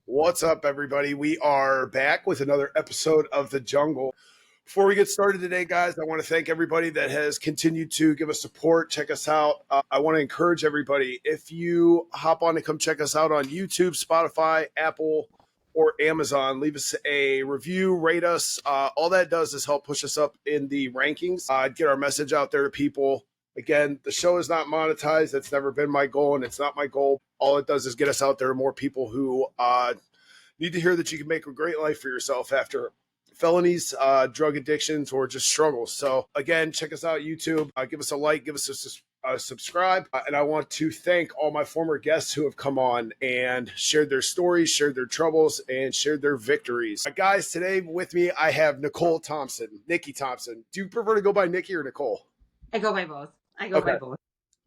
What's up, everybody? We are back with another episode of The Jungle. Before we get started today, guys, I want to thank everybody that has continued to give us support, check us out. I want to encourage everybody, if you hop on and come check us out on YouTube, Spotify, Apple, or Amazon, leave us a review, rate us. All that does is help push us up in the rankings, get our message out there to people. Again, the show is not monetized. That's never been my goal, and it's not my goal. All it does is get us out there to more people who need to hear that you can make a great life for yourself after felonies, drug addictions, or just struggles. So again, check us out YouTube. Give us a like, give us a subscribe. And I want to thank all my former guests who have come on and shared their stories, shared their troubles, and shared their victories. Guys, today with me, I have Nikole Thompson, Nikki Thompson. Do you prefer to go by Nikki or Nikole? I go by both. By both.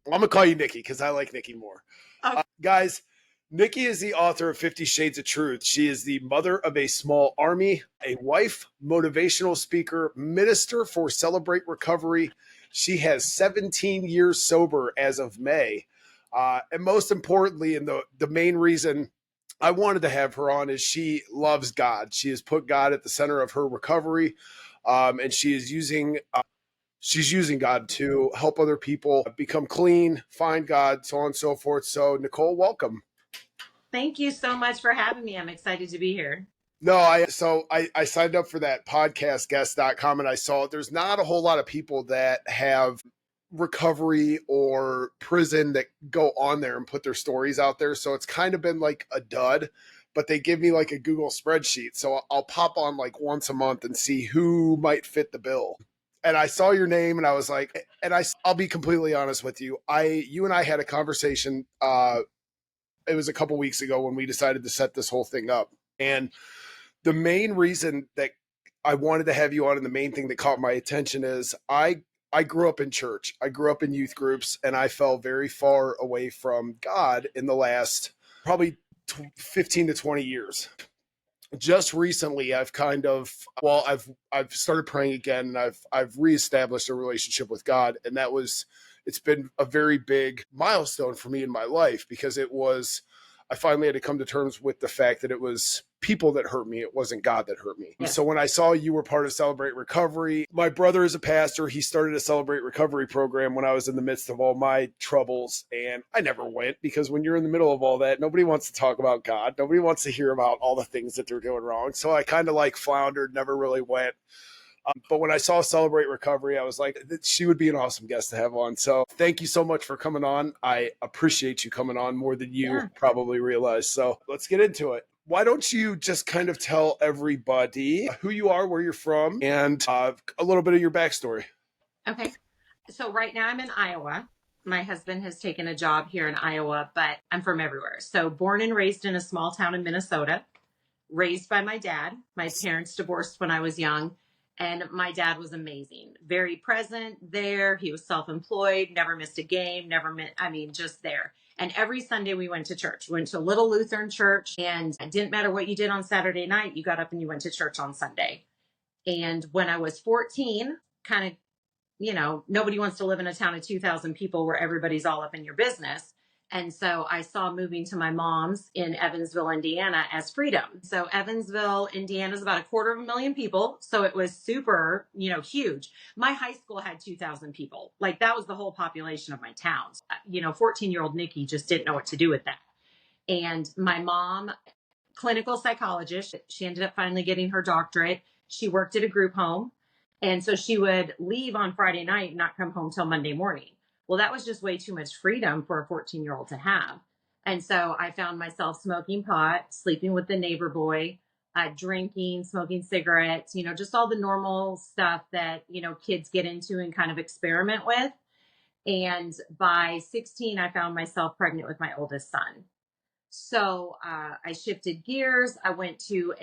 I'm going to call you Nikki because I like Nikki more. Okay. Guys, Nikki is the author of 50 Shades of Truth. She is the mother of a small army, a wife, motivational speaker, minister for Celebrate Recovery. She has 17 years sober as of May. And most importantly, and the main reason I wanted to have her on is she loves God. She has put God at the center of her recovery, and she is using she's using God to help other people become clean, find God, so on and so forth. So, Nikole, welcome. Thank you so much for having me. I'm excited to be here. No, I signed up for that podcastguest.com and I saw there's not a whole lot of people that have recovery or prison that go on there and put their stories out there. So it's kind of been like a dud, but they give me like a Google spreadsheet. So I'll pop on like once a month and see who might fit the bill. And I saw your name and I was like, and I'll be completely honest with you. You and I had a conversation. It was a couple weeks ago when we decided to set this whole thing up. And the main reason that I wanted to have you on and the main thing that caught my attention is I grew up in church. I grew up in youth groups and I fell very far away from God in the last probably 15 to 20 years. Just recently, I've started praying again, and I've reestablished a relationship with God, and it's been a very big milestone for me in my life because I finally had to come to terms with the fact that it was people that hurt me. It wasn't God that hurt me. Yeah. So when I saw you were part of Celebrate Recovery, my brother is a pastor. He started a Celebrate Recovery program when I was in the midst of all my troubles. And I never went because when you're in the middle of all that, nobody wants to talk about God. Nobody wants to hear about all the things that they're doing wrong. So I kind of like floundered, never really went. But when I saw Celebrate Recovery, I was like, she would be an awesome guest to have on. So thank you so much for coming on. I appreciate you coming on more than you probably realize. So let's get into it. Why don't you just kind of tell everybody who you are, where you're from, and a little bit of your backstory. Okay. So right now I'm in Iowa. My husband has taken a job here in Iowa, but I'm from everywhere. So born and raised in a small town in Minnesota, raised by my dad. My parents divorced when I was young. And my dad was amazing, very present there. He was self-employed, never missed a game, just there. And every Sunday we went to church. We went to a little Lutheran church, and it didn't matter what you did on Saturday night, you got up and you went to church on Sunday. And when I was 14, kind of, nobody wants to live in a town of 2,000 people where everybody's all up in your business. And so I saw moving to my mom's in Evansville, Indiana as freedom. So Evansville, Indiana is about 250,000 people. So it was super, huge. My high school had 2,000 people. Like that was the whole population of my town. 14-year-old Nikki just didn't know what to do with that. And my mom, clinical psychologist, she ended up finally getting her doctorate. She worked at a group home. And so she would leave on Friday night and not come home till Monday morning. Well, that was just way too much freedom for a 14-year-old to have. And so I found myself smoking pot, sleeping with the neighbor boy, drinking, smoking cigarettes, just all the normal stuff that, kids get into and kind of experiment with. And by 16, I found myself pregnant with my oldest son. So I shifted gears. I went to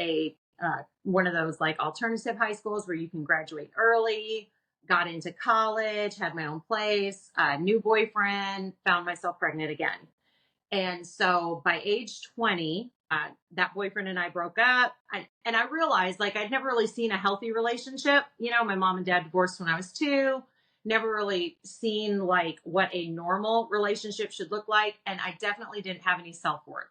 one of those like alternative high schools where you can graduate early. Got into college, had my own place, new boyfriend, found myself pregnant again. And so by age 20, that boyfriend and I broke up. And I realized I'd never really seen a healthy relationship. My mom and dad divorced when I was 2, never really seen what a normal relationship should look like. And I definitely didn't have any self-worth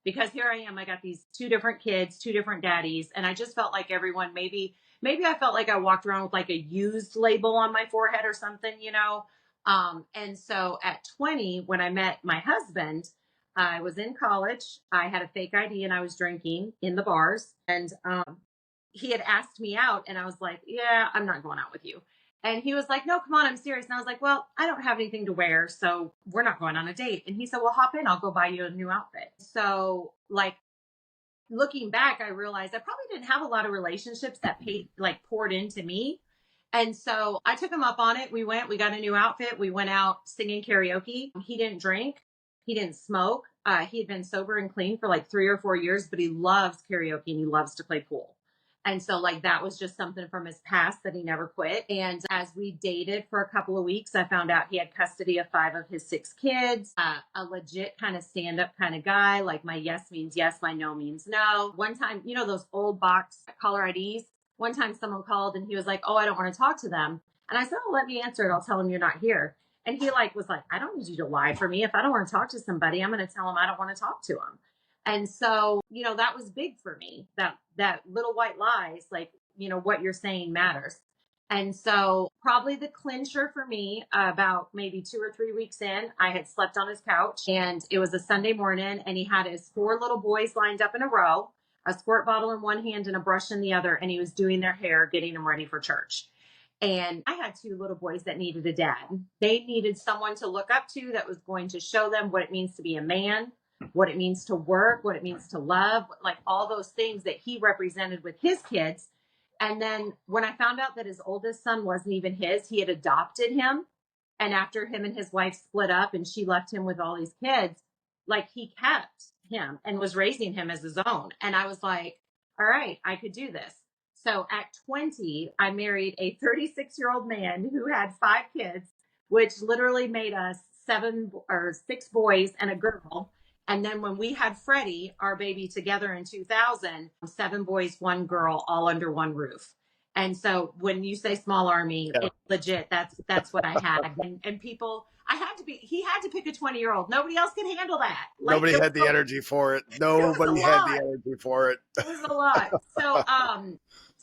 because here I am. I got these two different kids, two different daddies. And I just felt like everyone, maybe I felt like I walked around with like a used label on my forehead or something, you know? And so at 20, when I met my husband, I was in college. I had a fake ID and I was drinking in the bars. And he had asked me out, and I was like, yeah, I'm not going out with you. And he was like, no, come on, I'm serious. And I was like, well, I don't have anything to wear, so we're not going on a date. And he said, well, hop in, I'll go buy you a new outfit. So, like, looking back, I realized I probably didn't have a lot of relationships that poured into me. And so I took him up on it. We got a new outfit. We went out singing karaoke. He didn't drink. He didn't smoke. He had been sober and clean for like 3 or 4 years, but he loves karaoke and he loves to play pool. And so like that was just something from his past that he never quit. And as we dated for a couple of weeks, I found out he had custody of 5 of his 6 kids, a legit kind of stand-up kind of guy. Like my yes means yes, my no means no. One time, you know, those old box caller IDs. One time someone called and he was like, oh, I don't want to talk to them. And I said, oh, let me answer it. I'll tell him you're not here. And he was like, I don't need you to lie for me. If I don't want to talk to somebody, I'm going to tell him I don't want to talk to him. And so, you know, that was big for me, that little white lies, like, you know, what you're saying matters. And so probably the clincher for me, about maybe 2 or 3 weeks in, I had slept on his couch and it was a Sunday morning and he had his 4 little boys lined up in a row, a squirt bottle in one hand and a brush in the other. And he was doing their hair, getting them ready for church. And I had 2 little boys that needed a dad. They needed someone to look up to that was going to show them what it means to be a man, what it means to work, what it means to love, like all those things that he represented with his kids. And then when I found out that his oldest son wasn't even his, he had adopted him. And after him and his wife split up and she left him with all these kids, like he kept him and was raising him as his own. And I was like, all right, I could do this. So at 20, I married a 36-year-old man who had 5 kids, which literally made us 6 boys and a girl. And then when we had Freddie, our baby, together in 2000, 7 boys, 1 girl, all under one roof. And so when you say small army, it's legit. That's what I had. And people, he had to pick a 20-year-old. Nobody else can handle that. Like, nobody had the energy for it. Nobody had the energy for it. It was a lot.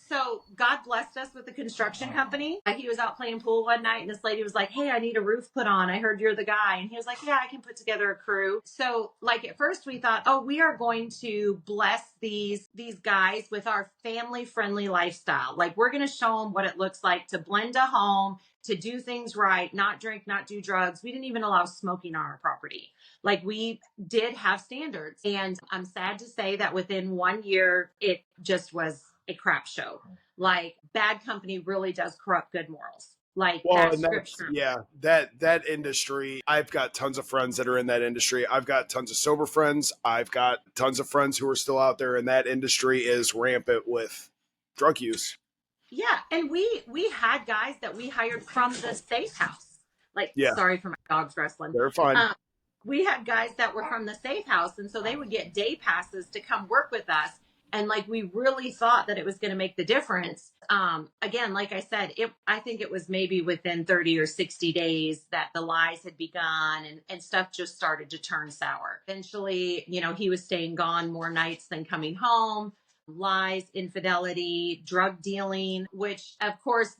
So God blessed us with a construction company. He was out playing pool one night and this lady was like, hey, I need a roof put on. I heard you're the guy. And he was like, yeah, I can put together a crew. So like at first we thought, oh, we are going to bless these guys with our family friendly lifestyle. Like we're going to show them what it looks like to blend a home, to do things right, not drink, not do drugs. We didn't even allow smoking on our property. Like we did have standards. And I'm sad to say that within 1 year, it just was a crap show. Like bad company really does corrupt good morals. Like that scripture. Yeah, that industry. I've got tons of friends that are in that industry. I've got tons of sober friends. I've got tons of friends who are still out there, and that industry is rampant with drug use. Yeah, and we had guys that we hired from the safe house. Like, sorry for my dogs wrestling. They're fine. We had guys that were from the safe house, and so they would get day passes to come work with us. And like, we really thought that it was going to make the difference. Again, like I said, I think it was maybe within 30 or 60 days that the lies had begun and stuff just started to turn sour. Eventually, you know, he was staying gone more nights than coming home. Lies, infidelity, drug dealing, which of course,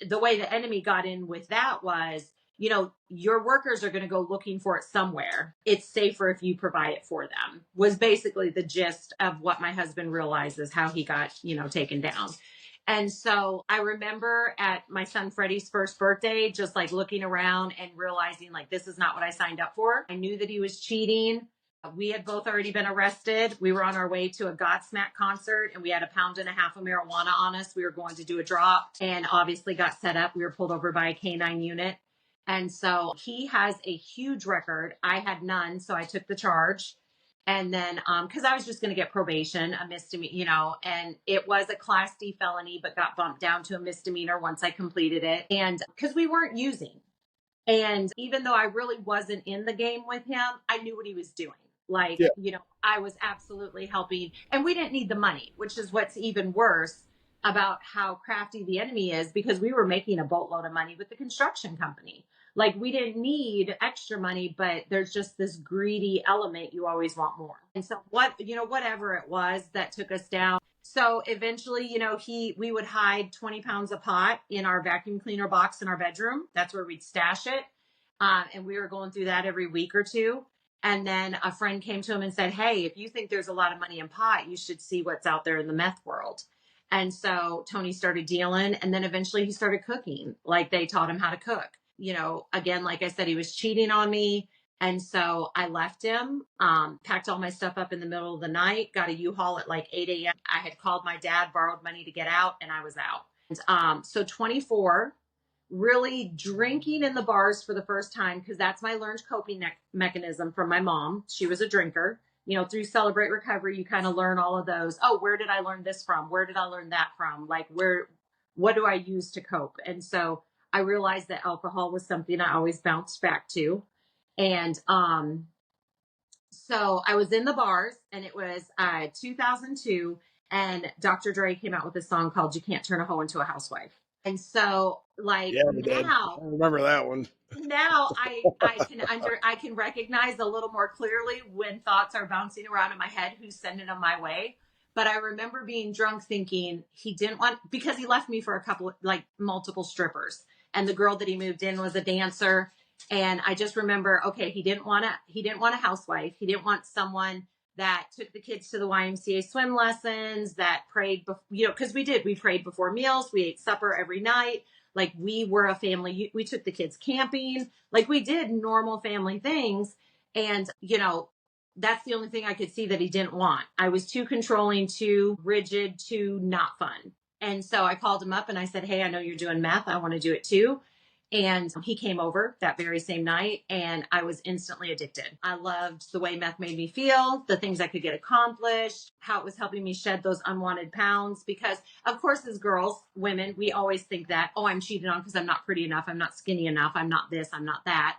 the way the enemy got in with that was, you know, your workers are going to go looking for it somewhere. It's safer if you provide it for them, was basically the gist of what my husband realizes how he got, you know, taken down. And so I remember at my son Freddie's first birthday, just like looking around and realizing like, this is not what I signed up for. I knew that he was cheating. We had both already been arrested. We were on our way to a Godsmack concert and we had 1.5 pounds of marijuana on us. We were going to do a drop and obviously got set up. We were pulled over by a canine unit. And so he has a huge record. I had none. So I took the charge. And then, cause I was just going to get probation, a misdemeanor, you know, and it was a Class D felony, but got bumped down to a misdemeanor once I completed it. And cause we weren't using. And even though I really wasn't in the game with him, I knew what he was doing. Like, you know, I was absolutely helping and we didn't need the money, which is what's even worse about how crafty the enemy is because we were making a boatload of money with the construction company. Like we didn't need extra money, but there's just this greedy element. You always want more. And so whatever it was that took us down. So eventually, we would hide 20 pounds of pot in our vacuum cleaner box in our bedroom. That's where we'd stash it. And we were going through that every week or two. And then a friend came to him and said, "Hey, if you think there's a lot of money in pot, you should see what's out there in the meth world." And so Tony started dealing, and then eventually he started cooking. Like they taught him how to cook. Again, like I said, he was cheating on me. And so I left him, packed all my stuff up in the middle of the night, got a U-Haul at like 8 a.m. I had called my dad, borrowed money to get out, and I was out. So 24, really drinking in the bars for the first time, because that's my learned coping mechanism from my mom. She was a drinker. Through Celebrate Recovery, you kind of learn all of those. Oh, where did I learn this from? Where did I learn that from? Like, what do I use to cope? And so I realized that alcohol was something I always bounced back to. And so I was in the bars, and it was 2002, and Dr. Dre came out with a song called "You Can't Turn a Hoe into a Housewife." And so, like, Yeah, we did. I remember that one. Now I can recognize a little more clearly when thoughts are bouncing around in my head who's sending them my way. But I remember being drunk thinking he didn't want, because he left me for multiple strippers, and the girl that he moved in was a dancer. And I just remember, okay, he didn't want a housewife. He didn't want someone that took the kids to the YMCA swim lessons, that prayed, because we prayed before meals. We ate supper every night. Like we were a family. We took the kids camping. Like we did normal family things. And, that's the only thing I could see that he didn't want. I was too controlling, too rigid, too not fun. And so I called him up and I said, "Hey, I know you're doing meth. I want to do it too." And he came over that very same night, and I was instantly addicted. I loved the way meth made me feel, the things I could get accomplished, how it was helping me shed those unwanted pounds. Because, of course, as girls, women, we always think that, oh, I'm cheated on because I'm not pretty enough. I'm not skinny enough. I'm not this. I'm not that.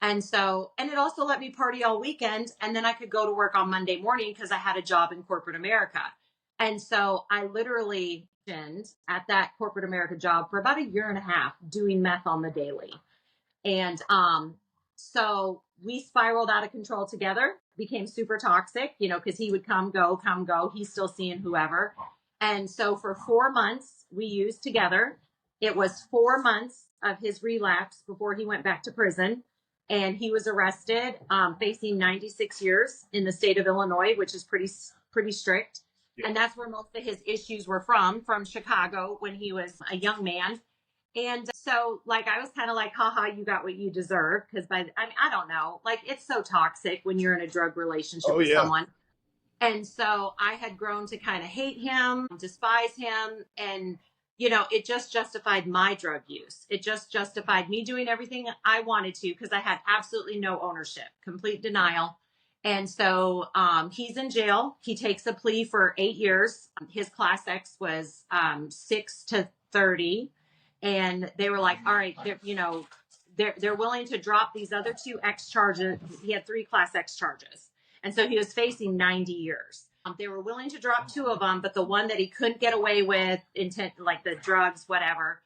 And it also let me party all weekend. And then I could go to work on Monday morning because I had a job in corporate America. And so I literally at that corporate America job for about a year and a half doing meth on the daily. And so we spiraled out of control together, became super toxic, because he would come, go. He's still seeing whoever. And so for 4 months we used together. It was 4 months of his relapse before he went back to prison. And he was arrested, facing 96 years in the state of Illinois, which is pretty strict. Yeah. And that's where most of his issues were from Chicago when he was a young man. And so, I was kind of like, haha, you got what you deserve. Because I don't know, it's so toxic when you're in a drug relationship with someone. And so I had grown to kind of hate him, despise him. And, it just justified my drug use. It just justified me doing everything I wanted to because I had absolutely no ownership, complete denial. And so he's in jail. He takes a plea for 8 years. His class X was 6 to 30. And they were like, all right, they're willing to drop these other 2 X charges. He had 3 class X charges. And so he was facing 90 years. They were willing to drop 2 of them, but the one that he couldn't get away with, like the drugs, whatever,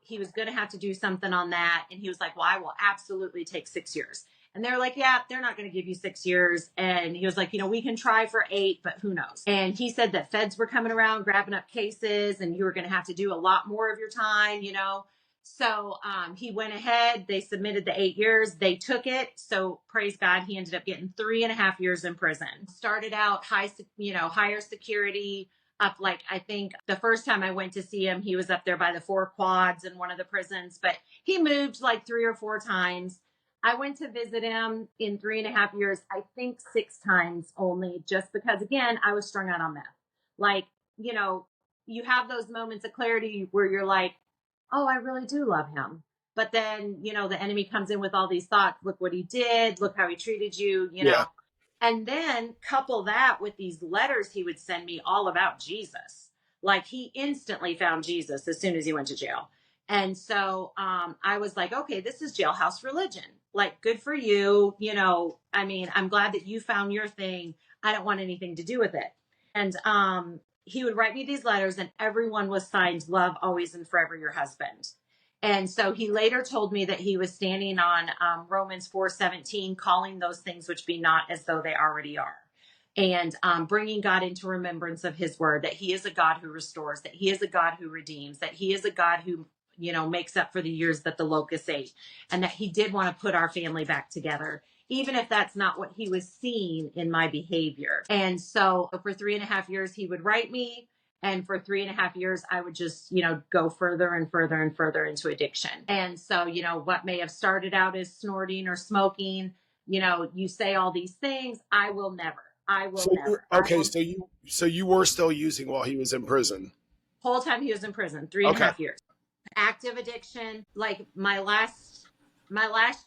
he was going to have to do something on that. And he was like, well, I will absolutely take 6 years. And they're like, yeah, they're not going to give you 6 years. And he was like, we can try for 8, but who knows? And he said that feds were coming around, grabbing up cases, and you were going to have to do a lot more of your time, So he went ahead. They submitted the 8 years. They took it. So praise God, he ended up getting 3.5 years in prison. Started out higher security. Up, I think the first time I went to see him, he was up there by the 4 quads in one of the prisons. But he moved 3 or 4 times. I went to visit him in 3.5 years, I think 6 times only, just because, again, I was strung out on meth. You have those moments of clarity where you're like, oh, I really do love him. But then, the enemy comes in with all these thoughts. Look what he did. Look how he treated you, know. And then couple that with these letters he would send me all about Jesus. He instantly found Jesus as soon as he went to jail. And so I was like, okay, this is jailhouse religion. Good for you. I'm glad that you found your thing. I don't want anything to do with it. And he would write me these letters, and everyone was signed, "Love always and forever your husband." And so he later told me that he was standing on Romans 4:17, calling those things which be not as though they already are. And bringing God into remembrance of his word, that he is a God who restores, that he is a God who redeems, that he is a God who, makes up for the years that the locusts ate, and that he did want to put our family back together, even if that's not what he was seeing in my behavior. And so for 3.5 years, he would write me. And for 3.5 years, I would just, go further and further and further into addiction. And so, what may have started out as snorting or smoking, you say all these things. I will never. I will never. Okay, so you were still using while he was in prison. Whole time he was in prison, 3.5 years. Active addiction, like my last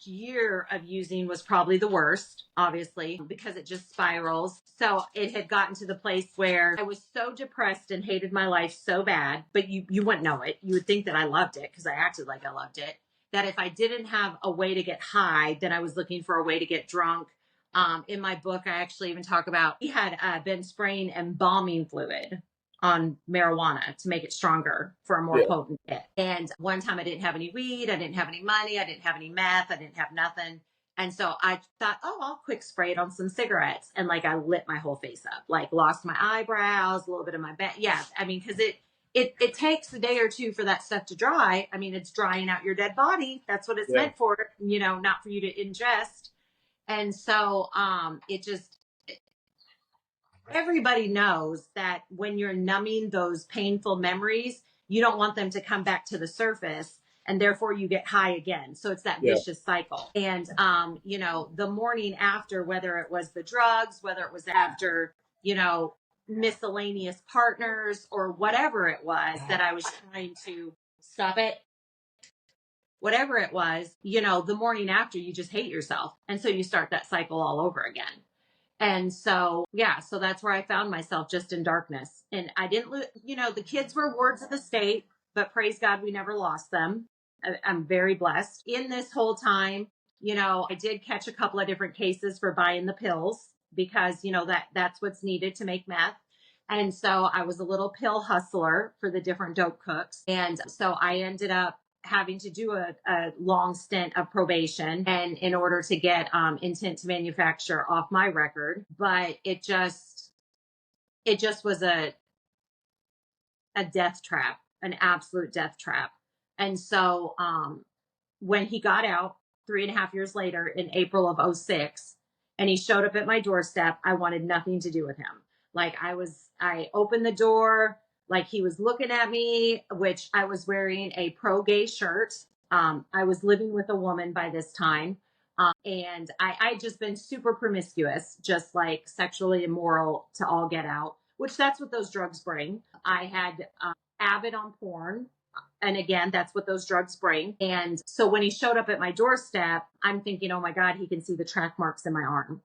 year of using was probably the worst, obviously, because it just spirals. So it had gotten to the place where I was so depressed and hated my life so bad, but you wouldn't know it. You would think that I loved it because I acted like I loved it. That if I didn't have a way to get high, then I was looking for a way to get drunk. In my book, I actually even talk about he had been spraying embalming fluid on marijuana to make it stronger for a more potent hit. And one time I didn't have any weed, I didn't have any money, I didn't have any meth, I didn't have nothing. And so I thought, oh, I'll quick spray it on some cigarettes. And like I lit my whole face up, like lost my eyebrows, a little bit of my back. Yeah, I mean, because it takes a day or two for that stuff to dry. I mean, it's drying out your dead body. That's what it's meant for, not for you to ingest. And so it just, everybody knows that when you're numbing those painful memories, you don't want them to come back to the surface, and therefore you get high again. So it's that vicious cycle. And, the morning after, whether it was the drugs, whether it was after, miscellaneous partners or whatever it was that I was trying to stop it, whatever it was, the morning after you just hate yourself. And so you start that cycle all over again. And so, so that's where I found myself, just in darkness. And I didn't lose, the kids were wards of the state, but praise God, we never lost them. I'm very blessed. In this whole time, I did catch a couple of different cases for buying the pills because, that's what's needed to make meth. And so I was a little pill hustler for the different dope cooks. And so I ended up having to do a long stint of probation, and in order to get intent to manufacture off my record. But it just was a death trap, an absolute death trap. And so when he got out 3.5 years later in April of 2006, and he showed up at my doorstep, I wanted nothing to do with him. Like I opened the door, like he was looking at me, which I was wearing a pro-gay shirt. I was living with a woman by this time. And I'd just been super promiscuous, just like sexually immoral to all get out, which that's what those drugs bring. I had avid on porn. And again, that's what those drugs bring. And so when he showed up at my doorstep, I'm thinking, oh my God, he can see the track marks in my arm.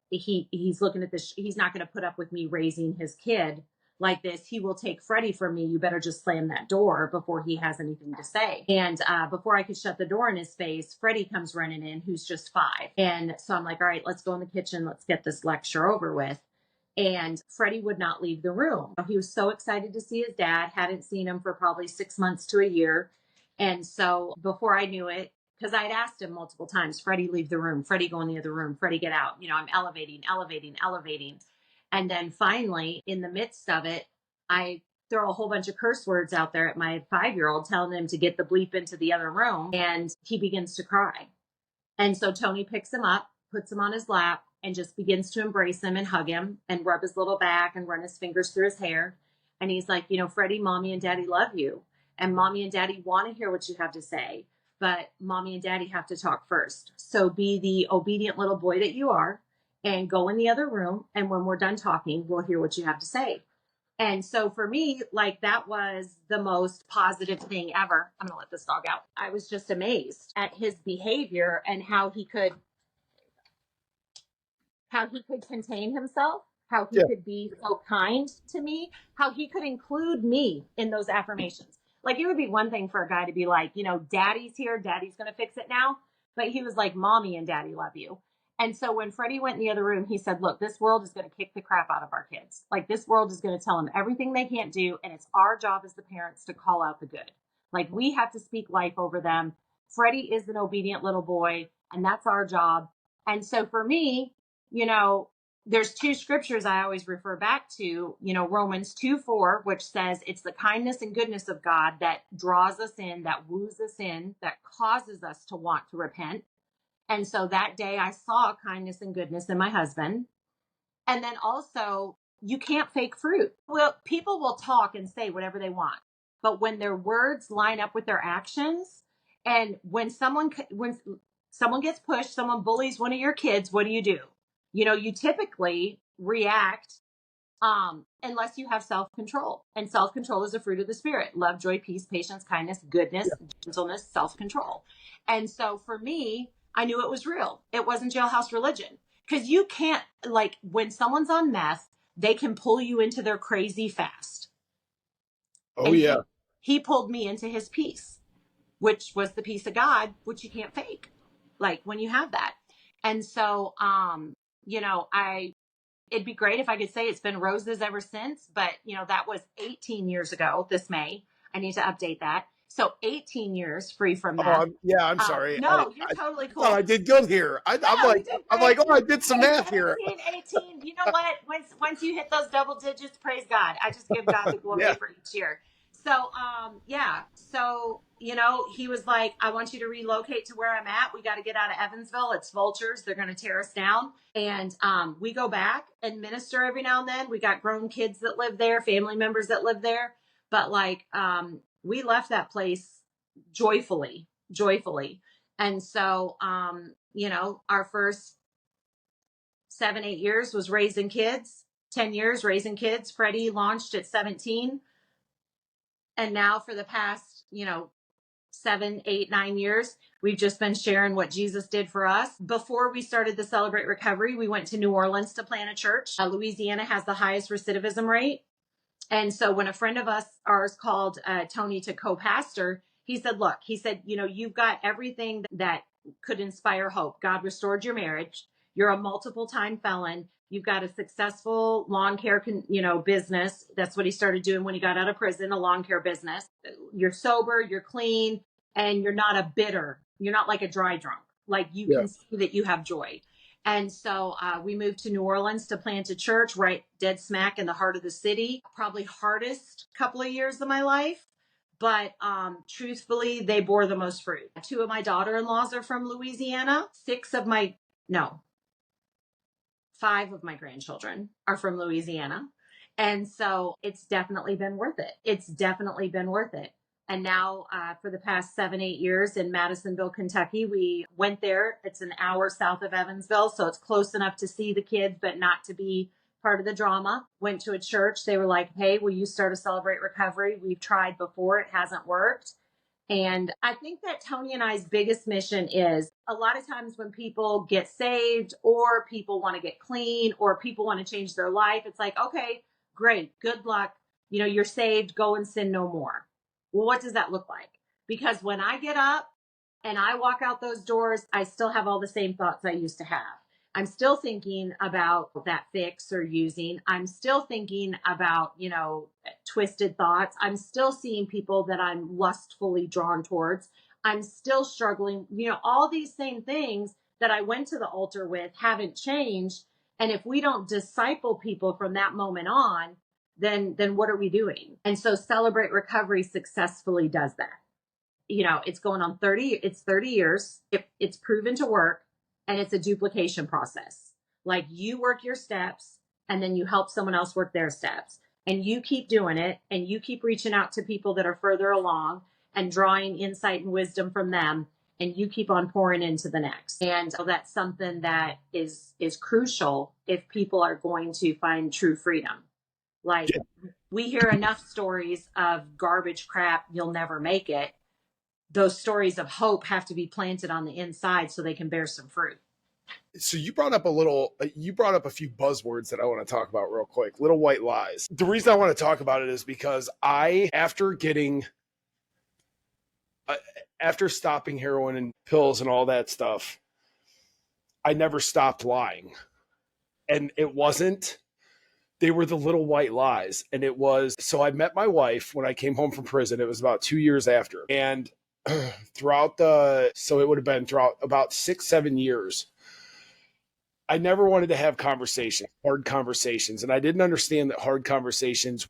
He's looking at this. He's not going to put up with me raising his kid like this. He will take Freddie from me. You better just slam that door before he has anything to say. And before I could shut the door in his face, Freddie comes running in, who's just 5. And so I'm like, all right, let's go in the kitchen. Let's get this lecture over with. And Freddie would not leave the room. He was so excited to see his dad, hadn't seen him for probably 6 months to a year. And so before I knew it, because I'd asked him multiple times, Freddie, leave the room, Freddie, go in the other room, Freddie, get out. I'm elevating. And then finally, in the midst of it, I throw a whole bunch of curse words out there at my 5-year-old, telling him to get the bleep into the other room. And he begins to cry. And so Tony picks him up, puts him on his lap, and just begins to embrace him and hug him and rub his little back and run his fingers through his hair. And he's like, Freddie, mommy and daddy love you. And mommy and daddy want to hear what you have to say. But mommy and daddy have to talk first. So be the obedient little boy that you are and go in the other room. And when we're done talking, we'll hear what you have to say. And so for me, like, that was the most positive thing ever. I'm going to let this dog out. I was just amazed at his behavior and how he could contain himself, how he could be so kind to me, how he could include me in those affirmations. Like, it would be one thing for a guy to be like, daddy's here, daddy's going to fix it now. But he was like, mommy and daddy love you. And so when Freddie went in the other room, he said, look, this world is going to kick the crap out of our kids. Like, this world is going to tell them everything they can't do. And it's our job as the parents to call out the good. Like, we have to speak life over them. Freddie is an obedient little boy, and that's our job. And so for me, you know, there's two scriptures I always refer back to, Romans 2:4, which says it's the kindness and goodness of God that draws us in, that woos us in, that causes us to want to repent. And so that day I saw kindness and goodness in my husband. And then also, you can't fake fruit. Well, people will talk and say whatever they want, but when their words line up with their actions, and when someone gets pushed, someone bullies one of your kids, what do? You typically react, unless you have self-control. And self-control is a fruit of the spirit: love, joy, peace, patience, kindness, goodness, gentleness, self-control. And so for me, I knew it was real. It wasn't jailhouse religion. Because you can't, like, when someone's on meth, they can pull you into their crazy fast. Oh, And yeah. he pulled me into his peace, which was the peace of God, which you can't fake, like, when you have that. And so, it'd be great if I could say it's been roses ever since, but that was 18 years ago this May. I need to update that. So 18 years free from Oh, meth. I'm sorry. No, you're totally I thought I cool. did good here. No, you did I'm great. like, oh, I did some math here. 18. You know what? Once you hit those double digits, praise God. I just give God the glory Yeah. for each year. So, yeah. So, he was like, I want you to relocate to where I'm at. We got to get out of Evansville. It's vultures. They're going to tear us down. And we go back and minister every now and then. We got grown kids that live there, family members that live there. But like, we left that place joyfully, joyfully. And so, our first 7, 8 years was raising kids, 10 years raising kids. Freddie launched at 17. And now for the past, 7, 8, 9 years, we've just been sharing what Jesus did for us. Before we started the Celebrate Recovery, we went to New Orleans to plant a church. Louisiana has the highest recidivism rate. And so when a friend of ours called Tony to co-pastor, he said, look, you've got everything that could inspire hope. God restored your marriage. You're a multiple time felon. You've got a successful lawn care, business. That's what he started doing when he got out of prison, a lawn care business. You're sober, you're clean, and you're not a bitter. You're not like a dry drunk. Like, you Yeah. can see that you have joy. And so we moved to New Orleans to plant a church right dead smack in the heart of the city. Probably hardest couple of years of my life. But truthfully, they bore the most fruit. 2 of my daughter-in-laws are from Louisiana. 5 of my grandchildren are from Louisiana. And so it's definitely been worth it. It's definitely been worth it. And now for the past 7, 8 years in Madisonville, Kentucky, we went there. It's an hour south of Evansville. So it's close enough to see the kids, but not to be part of the drama. Went to a church. They were like, hey, will you start a Celebrate Recovery? We've tried before. It hasn't worked. And I think that Tony and I's biggest mission is, a lot of times when people get saved, or people want to get clean, or people want to change their life, it's like, okay, great, good luck. You're saved, go and sin no more. Well, what does that look like? Because when I get up and I walk out those doors, I still have all the same thoughts I used to have. I'm still thinking about that fix or using. I'm still thinking about, twisted thoughts. I'm still seeing people that I'm lustfully drawn towards. I'm still struggling. All these same things that I went to the altar with haven't changed. And if we don't disciple people from that moment on, then what are we doing? And so Celebrate Recovery successfully does that. It's going on 30 years. It's proven to work, and it's a duplication process. Like, you work your steps, and then you help someone else work their steps, and you keep doing it, and you keep reaching out to people that are further along and drawing insight and wisdom from them, and you keep on pouring into the next. And so that's something that is crucial if people are going to find true freedom. Like, we hear enough stories of garbage crap, you'll never make it. Those stories of hope have to be planted on the inside so they can bear some fruit. So you brought up a few buzzwords that I want to talk about real quick. Little white lies. The reason I want to talk about it is because after stopping heroin and pills and all that stuff, I never stopped lying. And it wasn't They were the little white lies. And it was, so I met my wife when I came home from prison. It was about 2 years after. And so it would have been throughout about 6, 7 years, I never wanted to have conversations, hard conversations. And I didn't understand that hard conversations,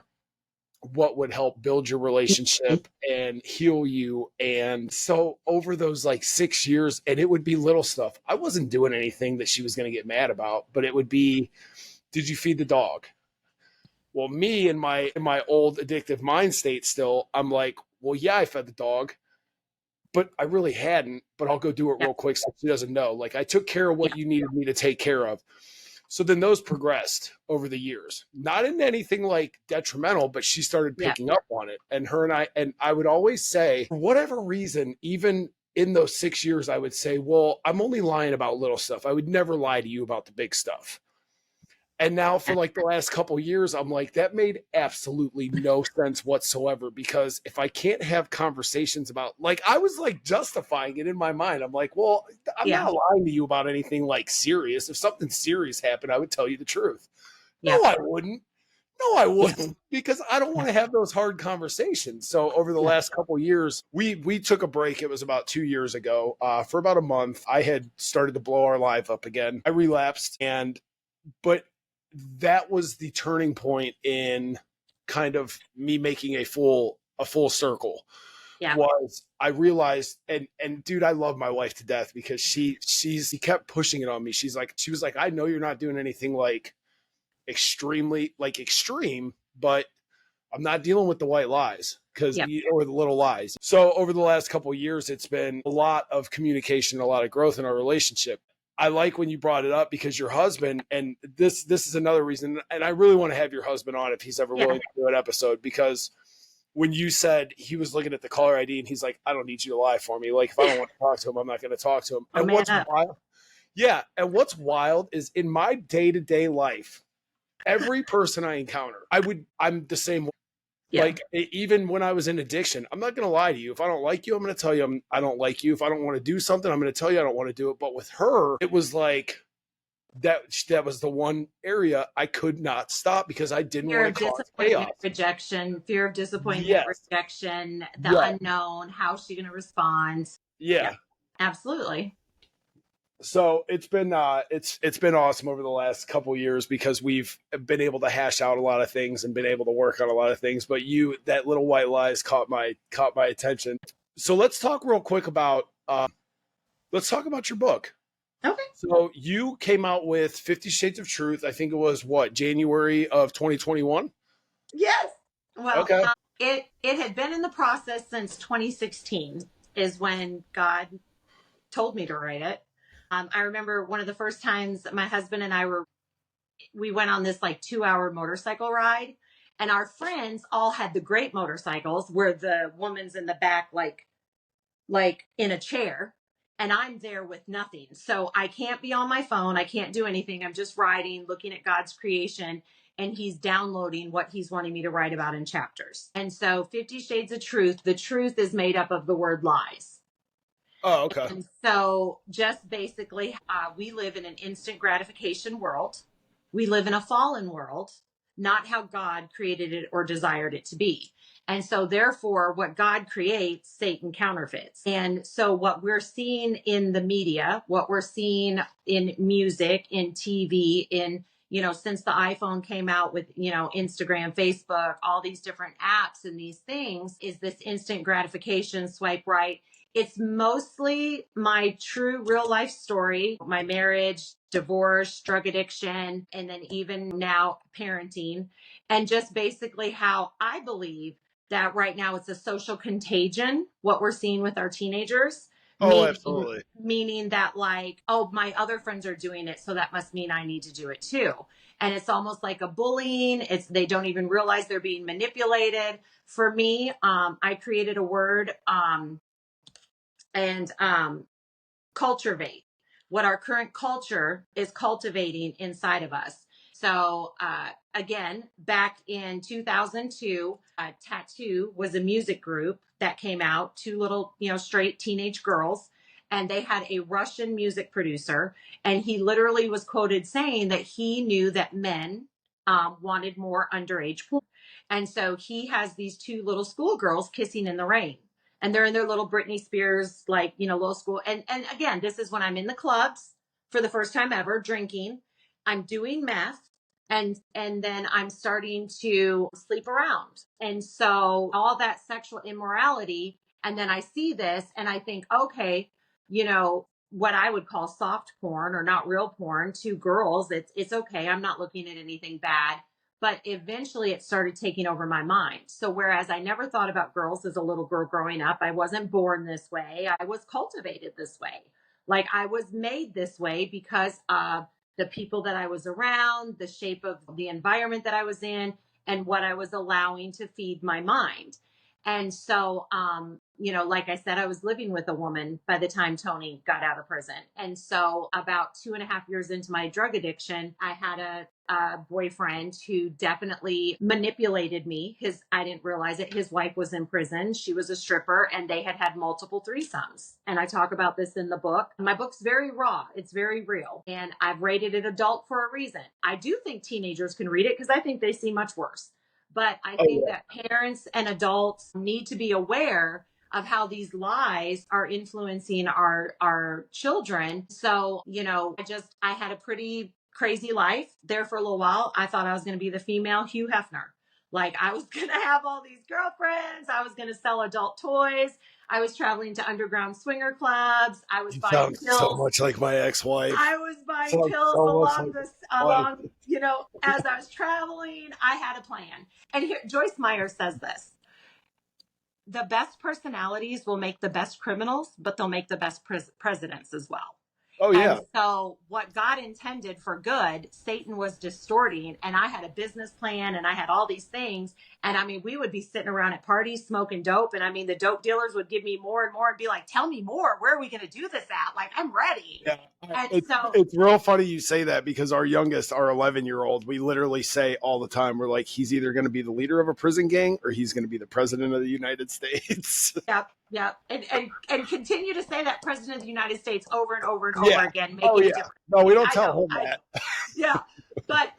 what would help build your relationship and heal you. And so over those like 6 years, and it would be little stuff. I wasn't doing anything that she was going to get mad about, but it would be, did you feed the dog? Well, me in my old addictive mind state still, I'm like, well, yeah, I fed the dog, but I really hadn't, but I'll go do it real quick so she doesn't know. Like I took care of what you needed me to take care of. So then those progressed over the years, not in anything like detrimental, but she started picking up on it. And I would always say, for whatever reason, even in those 6 years, I would say, well, I'm only lying about little stuff. I would never lie to you about the big stuff. And now for like the last couple of years, I'm like, that made absolutely no sense whatsoever, because if I can't have conversations about, like, I was like justifying it in my mind. I'm like, well, I'm not lying to you about anything like serious. If something serious happened, I would tell you the truth. No, I wouldn't. No, I wouldn't, because I don't want to have those hard conversations. So over the last couple of years, we took a break. It was about 2 years ago. For about a month, I had started to blow our life up again. I relapsed, but that was the turning point in kind of me making a full circle. Was I realized, and dude, I love my wife to death, because she kept pushing it on me. She was like, I know you're not doing anything like extreme, but I'm not dealing with the white lies or the little lies. So over the last couple of years, it's been a lot of communication, a lot of growth in our relationship. I like when you brought it up, because your husband, and this is another reason, and I really want to have your husband on if he's ever willing to do an episode, because when you said he was looking at the caller ID and he's like, I don't need you to lie for me. Like, if I don't want to talk to him, I'm not going to talk to him. And what's wild is, in my day-to-day life, every person I encounter, I'm the same way. Like, even when I was in addiction, I'm not going to lie to you. If I don't like you, I'm going to tell you I don't like you. If I don't want to do something, I'm going to tell you I don't want to do it. But with her, it was like that was the one area I could not stop, because I didn't want to cause chaos. Rejection, fear of disappointment, rejection, the unknown, how's she going to respond? Yeah, absolutely. So it's been awesome over the last couple of years, because we've been able to hash out a lot of things and been able to work on a lot of things. But that little white lies caught my attention. So let's talk real quick about your book. Okay. So you came out with 50 Shades of Truth. I think it was January of 2021. Yes. Well, okay. It had been in the process since 2016 is when God told me to write it. I remember one of the first times my husband and we went on this like 2-hour motorcycle ride, and our friends all had the great motorcycles where the woman's in the back, like in a chair, and I'm there with nothing. So I can't be on my phone. I can't do anything. I'm just riding, looking at God's creation, and he's downloading what he's wanting me to write about in chapters. And so 50 Shades of Truth, the truth is made up of the word lies. Oh, okay. And so just basically, we live in an instant gratification world. We live in a fallen world, not how God created it or desired it to be. And so therefore, what God creates, Satan counterfeits. And so what we're seeing in the media, what we're seeing in music, in TV, since the iPhone came out with, Instagram, Facebook, all these different apps and these things, is this instant gratification, swipe right. It's mostly my true real life story, my marriage, divorce, drug addiction, and then even now parenting, and just basically how I believe that right now it's a social contagion, what we're seeing with our teenagers. Absolutely. Meaning that like, oh, my other friends are doing it, so that must mean I need to do it too. And it's almost like a bullying. They don't even realize they're being manipulated. For me, I created a word, cultivate, what our current culture is cultivating inside of us. So again, back in 2002, Tattoo was a music group that came out, two little, straight teenage girls, and they had a Russian music producer, and he literally was quoted saying that he knew that men wanted more underage porn. And so he has these two little schoolgirls kissing in the rain. And they're in their little Britney Spears, like, little school. And again, this is when I'm in the clubs for the first time ever, drinking. I'm doing meth. And then I'm starting to sleep around. And so all that sexual immorality. And then I see this and I think, okay, what I would call soft porn or not real porn to girls, it's okay. I'm not looking at anything bad. But eventually it started taking over my mind. So whereas I never thought about girls as a little girl growing up, I wasn't born this way. I was cultivated this way. Like I was made this way because of the people that I was around, the shape of the environment that I was in, and what I was allowing to feed my mind. And so, like I said, I was living with a woman by the time Tony got out of prison. And so about 2.5 years into my drug addiction, I had a boyfriend who definitely manipulated me. I didn't realize it. His wife was in prison. She was a stripper and they had multiple threesomes. And I talk about this in the book. My book's very raw. It's very real. And I've rated it adult for a reason. I do think teenagers can read it because I think they see much worse. But I think that parents and adults need to be aware of how these lies are influencing our children. So, I had a pretty crazy life there for a little while. I thought I was going to be the female Hugh Hefner. Like I was going to have all these girlfriends. I was going to sell adult toys. I was traveling to underground swinger clubs. I was buying pills. So much like my ex-wife. I was buying pills as I was traveling. I had a plan. And here, Joyce Meyer says this: the best personalities will make the best criminals, but they'll make the best presidents as well. Oh, yeah. And so what God intended for good, Satan was distorting. And I had a business plan and I had all these things. And I mean, we would be sitting around at parties smoking dope. And I mean, the dope dealers would give me more and more and be like, tell me more. Where are we going to do this at? Like, I'm ready. Yeah. It's real funny you say that because our youngest, our 11-year-old, we literally say all the time, we're like, he's either going to be the leader of a prison gang or he's going to be the president of the United States. Yep. Yep. And continue to say that president of the United States over and over and over again. Oh, yeah. No, we don't tell him that. Yeah. But,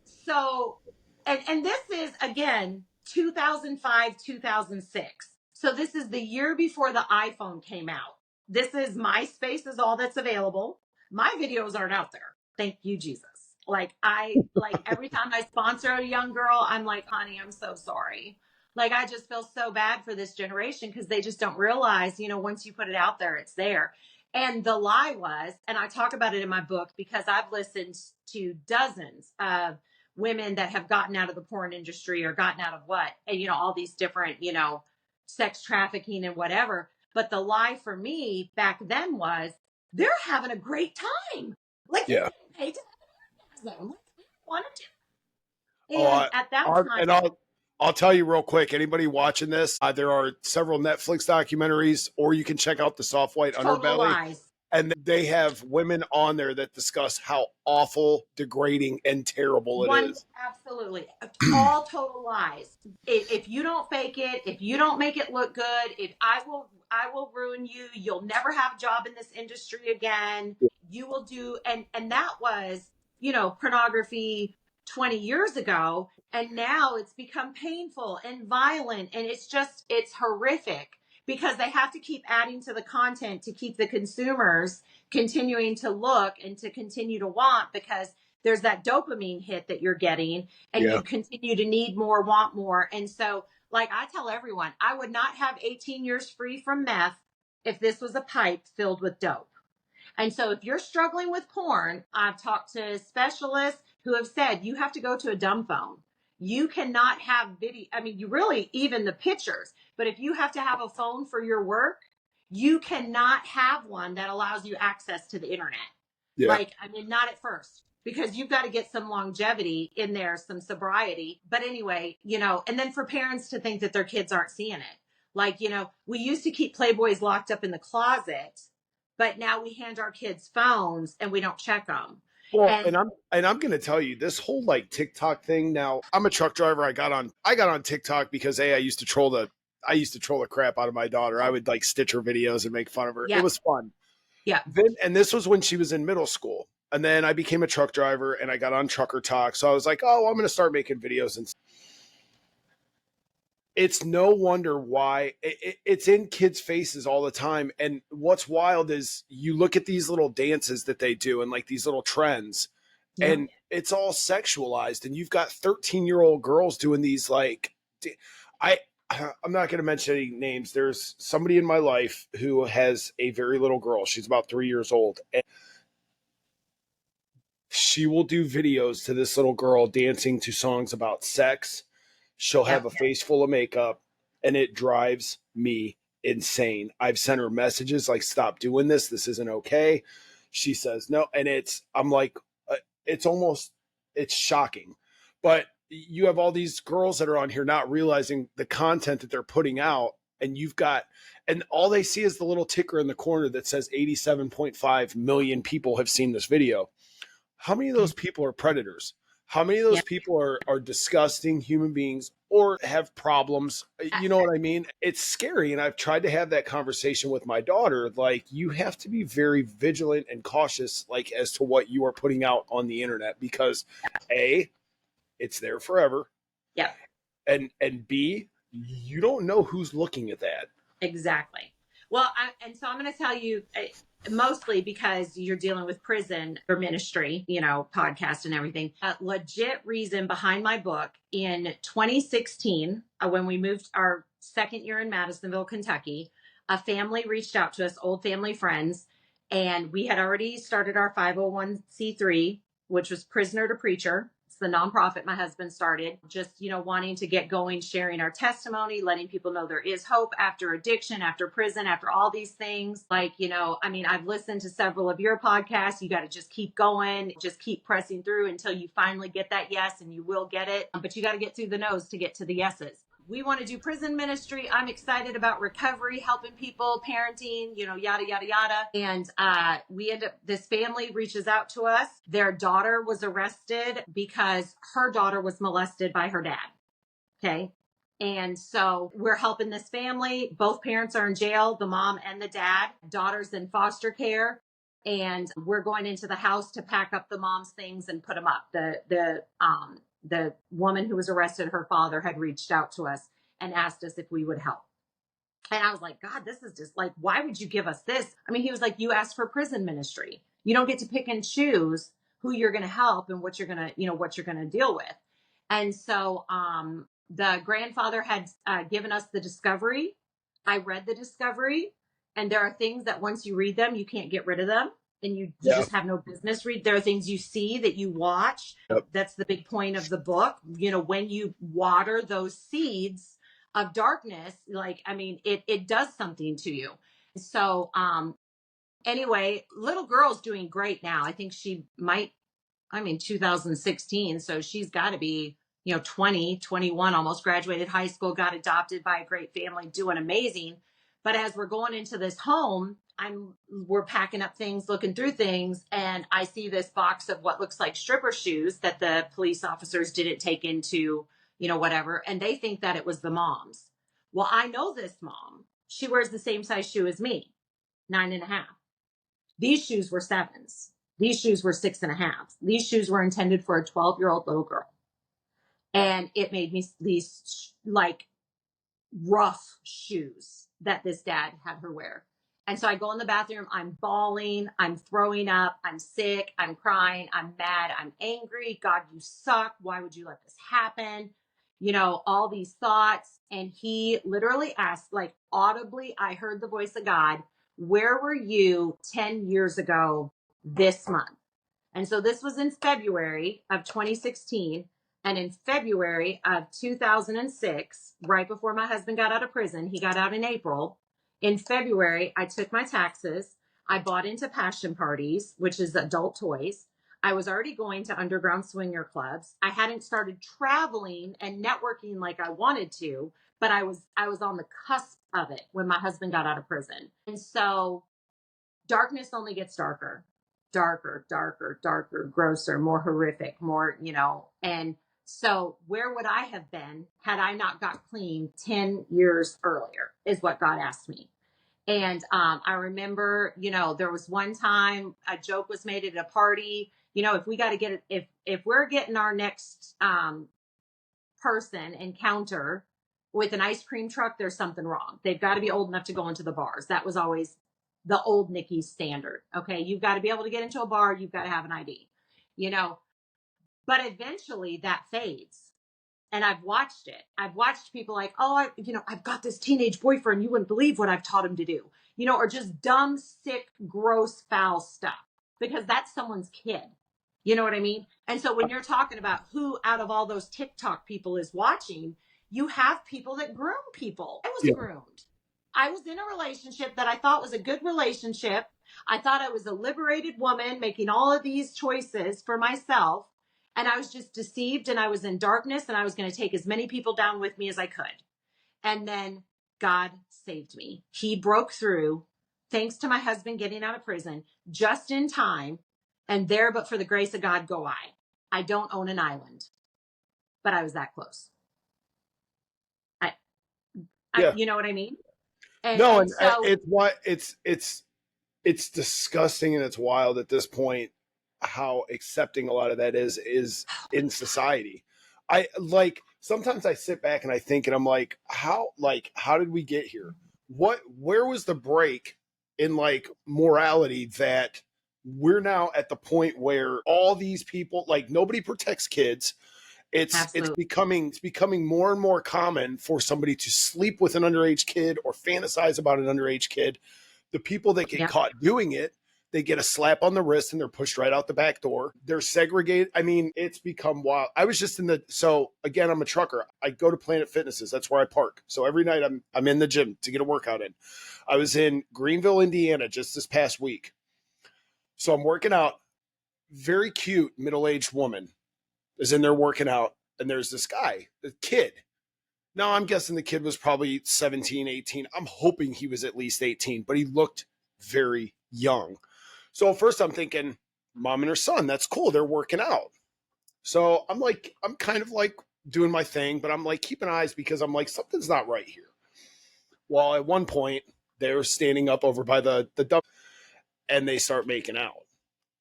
so, and this is again, 2005, 2006. So this is the year before the iPhone came out. This is MySpace is all that's available. My videos aren't out there. Thank you, Jesus. Like every time I sponsor a young girl, I'm like, honey, I'm so sorry. Like, I just feel so bad for this generation because they just don't realize, once you put it out there, it's there. And the lie was, and I talk about it in my book because I've listened to dozens of women that have gotten out of the porn industry or gotten out of what, and, all these different, sex trafficking and whatever. But the lie for me back then was they're having a great time. Like, yeah. Pay to have them. Want to do. And at that time. I'll tell you real quick, anybody watching this, there are several Netflix documentaries, or you can check out the Soft White Underbelly. Lies. And they have women on there that discuss how awful, degrading, and terrible it is. Absolutely. All total lies. If you don't fake it, if you don't make it look good, I will ruin you. You'll never have a job in this industry again. You will do. And that was, pornography 20 years ago. And now it's become painful and violent. And it's horrific because they have to keep adding to the content to keep the consumers continuing to look and to continue to want, because there's that dopamine hit that you're getting and you continue to need more, want more. And so, like I tell everyone, I would not have 18 years free from meth if this was a pipe filled with dope. And so if you're struggling with porn, I've talked to specialists who have said you have to go to a dumb phone. You cannot have video. I mean, you really, even the pictures, but if you have to have a phone for your work, you cannot have one that allows you access to the internet. Yeah. Not at first, because you've got to get some longevity in there, some sobriety. But anyway, and then for parents to think that their kids aren't seeing it. We used to keep Playboys locked up in the closet, but now we hand our kids phones and we don't check them. Well, and I'm going to tell you this whole TikTok thing. Now, I'm a truck driver. I got on TikTok because I used to troll the crap out of my daughter. I would stitch her videos and make fun of her. Yeah. It was fun. Yeah. And this was when she was in middle school. And then I became a truck driver and I got on Trucker Talk. So I was like, oh, I'm going to start making videos. And it's no wonder why it's in kids' faces all the time. And what's wild is you look at these little dances that they do and like these little trends, Yeah. and it's all sexualized. And you've got 13-year-old girls doing these like, I, I'm not going to mention any names. There's somebody in my life who has a very little girl. She's about 3 years old. And she will do videos to this little girl dancing to songs about sex. She'll have a face full of makeup, and it drives me insane. I've sent her messages like, stop doing this. This isn't okay. She says no. And I'm like, it's almost, it's shocking. But you have all these girls that are on here not realizing the content that they're putting out. And and all they see is the little ticker in the corner that says 87.5 million people have seen this video. How many of those people are predators? How many of those people are disgusting human beings or have problems? You know what I mean? It's scary. And I've tried to have that conversation with my daughter. Like, you have to be very vigilant and cautious, like, as to what you are putting out on the internet, because A, it's there forever. Yeah. And B, you don't know who's looking at that. Exactly. Well, and so I'm going to tell you, mostly because you're dealing with prison or ministry, podcast and everything. A legit reason behind my book in 2016, when we moved our second year in Madisonville, Kentucky, a family reached out to us, old family friends, and we had already started our 501c3, which was Prisoner to Preacher. It's the nonprofit my husband started, just, wanting to get going, sharing our testimony, letting people know there is hope after addiction, after prison, after all these things. Like, I've listened to several of your podcasts. You got to just keep going, just keep pressing through until you finally get that yes, and you will get it. But you got to get through the no's to get to the yeses. We want to do prison ministry. I'm excited about recovery, helping people, parenting, yada, yada, yada. And this family reaches out to us. Their daughter was arrested because her daughter was molested by her dad. Okay. And so we're helping this family. Both parents are in jail, the mom and the dad. Daughter's in foster care. And we're going into the house to pack up the mom's things and put them up. The woman who was arrested, her father had reached out to us and asked us if we would help. And I was like, God, this is just like, why would you give us this? I mean, he was like, you asked for prison ministry. You don't get to pick and choose who you're going to help and what you're going to deal with. And so, the grandfather had given us the discovery. I read the discovery, and there are things that once you read them, you can't get rid of them. And you just have no business read. There are things you see that you watch. Yep. That's the big point of the book. When you water those seeds of darkness, it does something to you. So, anyway, little girl's doing great now. I think she might, 2016. So she's got to be, 20, 21, almost graduated high school, got adopted by a great family, doing amazing. But as we're going into this home, we're packing up things, looking through things, and I see this box of what looks like stripper shoes that the police officers didn't take into, whatever, and they think that it was the mom's. Well, I know this mom. She wears the same size shoe as me, 9.5. These shoes were 7s. These shoes were 6.5. These shoes were intended for a 12-year-old little girl. And it made me these like rough shoes that this dad had her wear. And so I go in the bathroom, I'm bawling, I'm throwing up, I'm sick, I'm crying, I'm mad, I'm angry. God, you suck. Why would you let this happen? All these thoughts. And he literally asked, like audibly, I heard the voice of God, where were you 10 years ago this month? And so this was in February of 2016. And in February of 2006, right before my husband got out of prison, he got out in April. In February, I took my taxes. I bought into passion parties, which is adult toys. I was already going to underground swinger clubs. I hadn't started traveling and networking like I wanted to, but I was on the cusp of it when my husband got out of prison. And so darkness only gets darker, grosser, more horrific, more, and so where would I have been had I not got clean 10 years earlier is what God asked me. And I remember, there was one time a joke was made at a party. If we got to get it, if we're getting our next person encounter with an ice cream truck, there's something wrong. They've got to be old enough to go into the bars. That was always the old Nikki standard. Okay, you've got to be able to get into a bar. You've got to have an ID. You know, but eventually that fades. And I've watched it. I've watched people like, oh, I've got this teenage boyfriend. You wouldn't believe what I've taught him to do, or just dumb, sick, gross, foul stuff because that's someone's kid. You know what I mean? And so when you're talking about who out of all those TikTok people is watching, you have people that groom people. I was Yeah. groomed. I was in a relationship that I thought was a good relationship. I thought I was a liberated woman making all of these choices for myself. And I was just deceived and I was in darkness and I was going to take as many people down with me as I could. And then God saved me. He broke through, thanks to my husband getting out of prison just in time. And there, but for the grace of God, go I. I don't own an island, but I was that close. Yeah. You know what I mean? No, And and so it's what it's disgusting and it's wild at this point how accepting a lot of that is in society. I like sometimes I sit back and I think and I'm how did we get here? Where was the break in like morality that we're now at the point where all these people like nobody protects kids. It's absolutely. becoming more and more common for somebody to sleep with an underage kid or fantasize about an underage kid. The people that get Yeah. caught doing it, they get a slap on the wrist and they're pushed right out the back door. They're segregated. I mean, it's become wild. I was just so again, I'm a trucker. I go to Planet Fitnesses. That's where I park. So every night I'm in the gym to get a workout in. I was in Greenville, Indiana just this past week. So I'm working out. Very cute middle-aged woman is in there working out. And there's this guy, the kid. Now, I'm guessing the kid was probably 17, 18. I'm hoping he was at least 18, but he looked very young. So at first I'm thinking, mom and her son, that's cool. They're working out. So I'm kind of like doing my thing, but I'm like keeping eyes because I'm like, something's not right here. Well, at one point, they're standing up over by the dump and they start making out.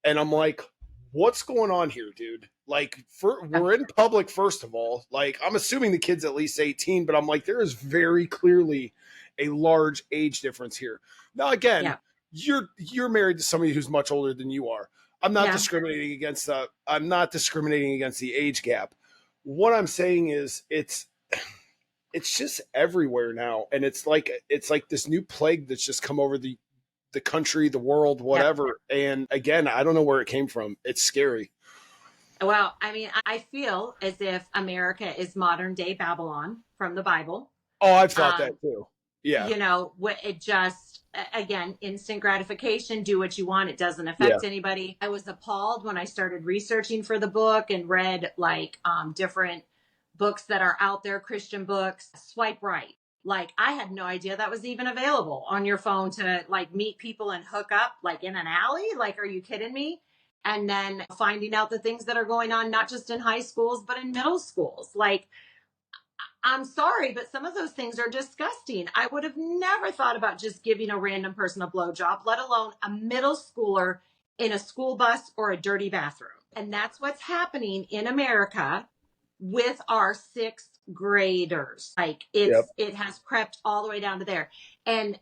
And I'm like, what's going on here, dude? Like, we're in public, first of all. Like, I'm assuming the kid's at least 18, but I'm like, there is very clearly a large age difference here. Now, again, Yeah. you're married to somebody who's much older than you are. I'm not Yeah. discriminating against the age gap. What I'm saying is it's just everywhere now, and it's like this new plague that's just come over the country, the world, whatever. And again, I don't know where it came from. It's scary. Well, I mean, I feel as if America is modern day Babylon from the Bible. Oh, I've thought Um, that too. Yeah. It just, again, instant gratification, do what you want. It doesn't Yeah. affect anybody. I was appalled when I started researching for the book and read like different books that are out there, Christian books. Swipe right. Like I had no idea that was even available on your phone to like meet people and hook up like in an alley. Like, are you kidding me? And then finding out the things that are going on, not just in high schools, but in middle schools. Like, I'm sorry, but some of those things are disgusting. I would have never thought about just giving a random person a blowjob, let alone a middle schooler in a school bus or a dirty bathroom. And that's what's happening in America with our sixth graders. Like Yep. it has crept all the way down to there. And,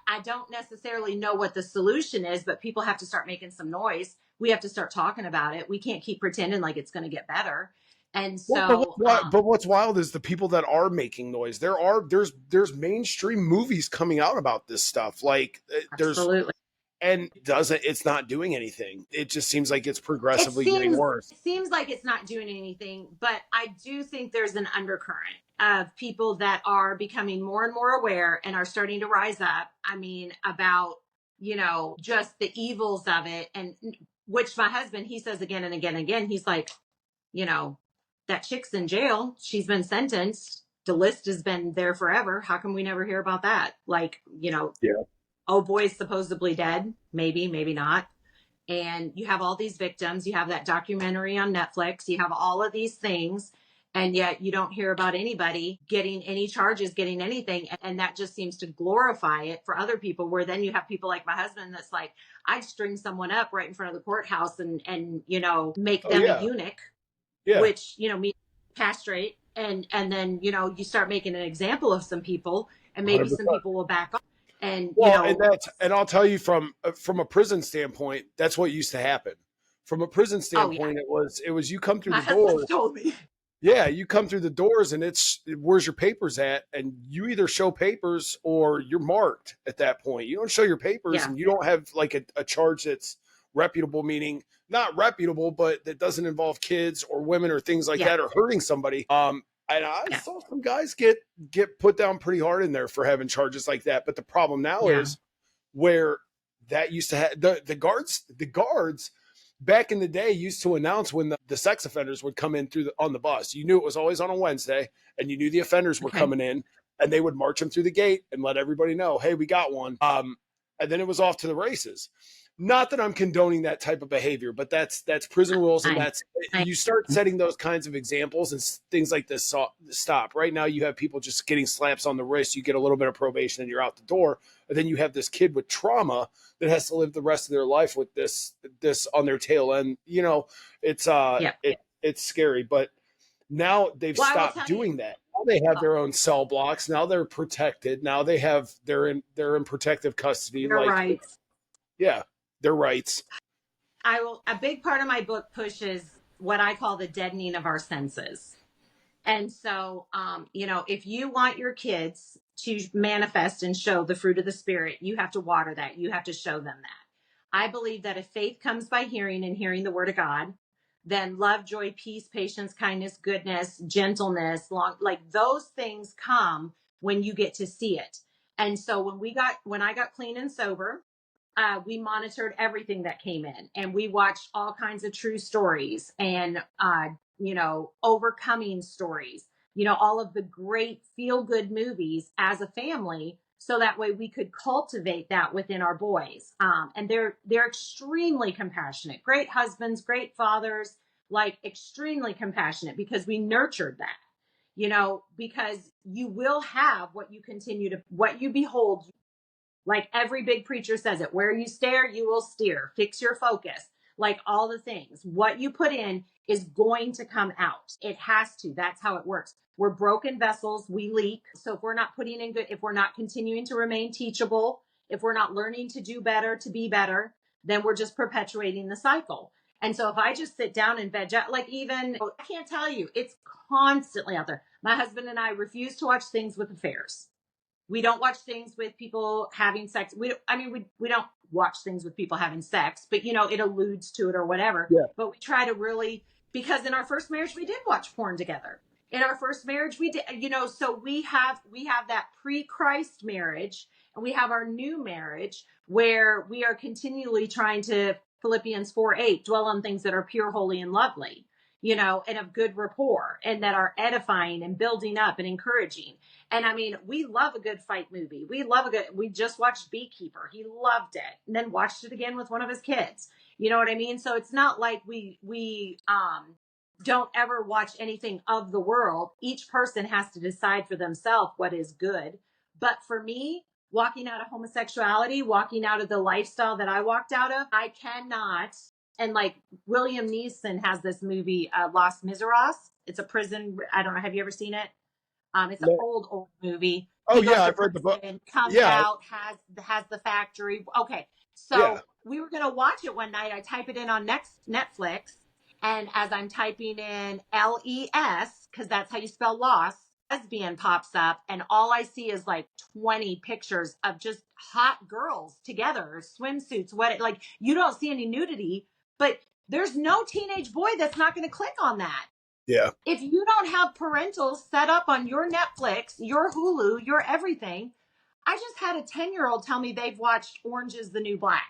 I don't necessarily know what the solution is, but people have to start making some noise. We have to start talking about it. We can't keep pretending like it's going to get better. And so, but what's wild is the people that are making noise. There's mainstream movies coming out about this stuff. Like absolutely. it's not doing anything. It just seems like it's progressively getting worse. It seems like it's not doing anything, but I do think there's an undercurrent of people that are becoming more and more aware and are starting to rise up. I mean, about, just the evils of it. And which my husband, he says again and again and again, he's like, that chick's in jail. She's been sentenced. The list has been there forever. How come we never hear about that? Like, Yeah. oh, boy's supposedly dead. Maybe, maybe not. And you have all these victims. You have that documentary on Netflix. You have all of these things. And yet you don't hear about anybody getting any charges, getting anything. And that just seems to glorify it for other people, where then you have people like my husband that's like, I'd string someone up right in front of the courthouse and make Oh them a yeah. eunuch, Yeah. which, means castrate. And then, you start making an example of some people, and maybe some 100%. people will back off. And, Well, and I'll tell you from a prison standpoint, that's what used to happen. From a prison oh yeah, standpoint, it was you come through my the husband's doors. told me. Yeah, you come through the doors and it's where's your papers at? And you either show papers or you're marked at that point. You don't show your papers Yeah. and you don't have like a charge that's reputable, meaning not reputable, but that doesn't involve kids or women or things like Yeah. that or hurting somebody. And I Yeah. saw some guys get put down pretty hard in there for having charges like that. But the problem now Yeah. is where that used to have the guards back in the day used to announce when the sex offenders would come in on the bus. You knew it was always on a Wednesday, and you knew the offenders were Okay. coming in, and they would march them through the gate and let everybody know, hey, we got one. And then it was off to the races. Not that I'm condoning that type of behavior, but that's prison rules, and you start setting those kinds of examples, and things like this stop. Right now, you have people just getting slaps on the wrist. You get a little bit of probation, and you're out the door. And then you have this kid with trauma that has to live the rest of their life with this on their tail end. It's it's scary, but now they've stopped doing that. Now they have their own cell blocks. Now they're protected. Now they're in protective custody. Their rights. Yeah, their rights. A big part of my book pushes what I call the deadening of our senses. And so, if you want your kids to manifest and show the fruit of the Spirit, you have to water that. You have to show them that. I believe that if faith comes by hearing and hearing the word of God, then love, joy, peace, patience, kindness, goodness, gentleness, like those things come when you get to see it. And so when I got clean and sober, we monitored everything that came in, and we watched all kinds of true stories and, overcoming stories, all of the great feel good movies as a family. So that way we could cultivate that within our boys. And they're extremely compassionate, great husbands, great fathers, like extremely compassionate, because we nurtured that, because you will have what you behold. Like every big preacher says it, where you stare, you will steer. Fix your focus. Like all the things. What you put in is going to come out. It has to. That's how it works. We're broken vessels. We leak. So if we're not putting in good, if we're not continuing to remain teachable, if we're not learning to do better, to be better, then we're just perpetuating the cycle. And so if I just sit down and veg out, like even, I can't tell you, it's constantly out there. My husband and I refuse to watch things with affairs. We don't watch things with people having sex. We don't watch things with people having sex, but it alludes to it or whatever. Yeah. But we try to really, because in our first marriage, we did watch porn together. In our first marriage, we did, so we have that pre-Christ marriage, and we have our new marriage where we are continually trying to, Philippians 4:8, dwell on things that are pure, holy, and lovely, and of good rapport, and that are edifying and building up and encouraging. And we love a good fight movie. We just watched Beekeeper. He loved it, and then watched it again with one of his kids. You know what I mean? So it's not like we don't ever watch anything of the world. Each person has to decide for themselves what is good. But for me, walking out of homosexuality, walking out of the lifestyle that I walked out of, I cannot. And like William Neeson has this movie, Los Miseros. It's a prison. I don't know. Have you ever seen it? It's an old movie. Oh yeah, I've read the book. Comes out, has the factory. Okay, so we were gonna watch it one night. I type it in on Netflix, and as I'm typing in LES, because that's how you spell lost, lesbian pops up, and all I see is like 20 pictures of just hot girls together, swimsuits. Like you don't see any nudity, but there's no teenage boy that's not going to click on that. Yeah. If you don't have parentals set up on your Netflix, your Hulu, your everything. I just had a 10-year-old tell me they've watched Orange is the New Black.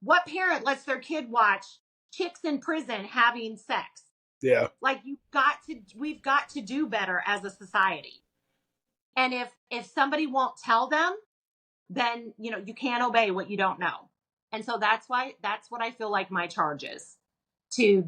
What parent lets their kid watch chicks in prison having sex? Yeah. Like we've got to do better as a society. And if somebody won't tell them, then, you can't obey what you don't know. And so that's what I feel like my charge is, to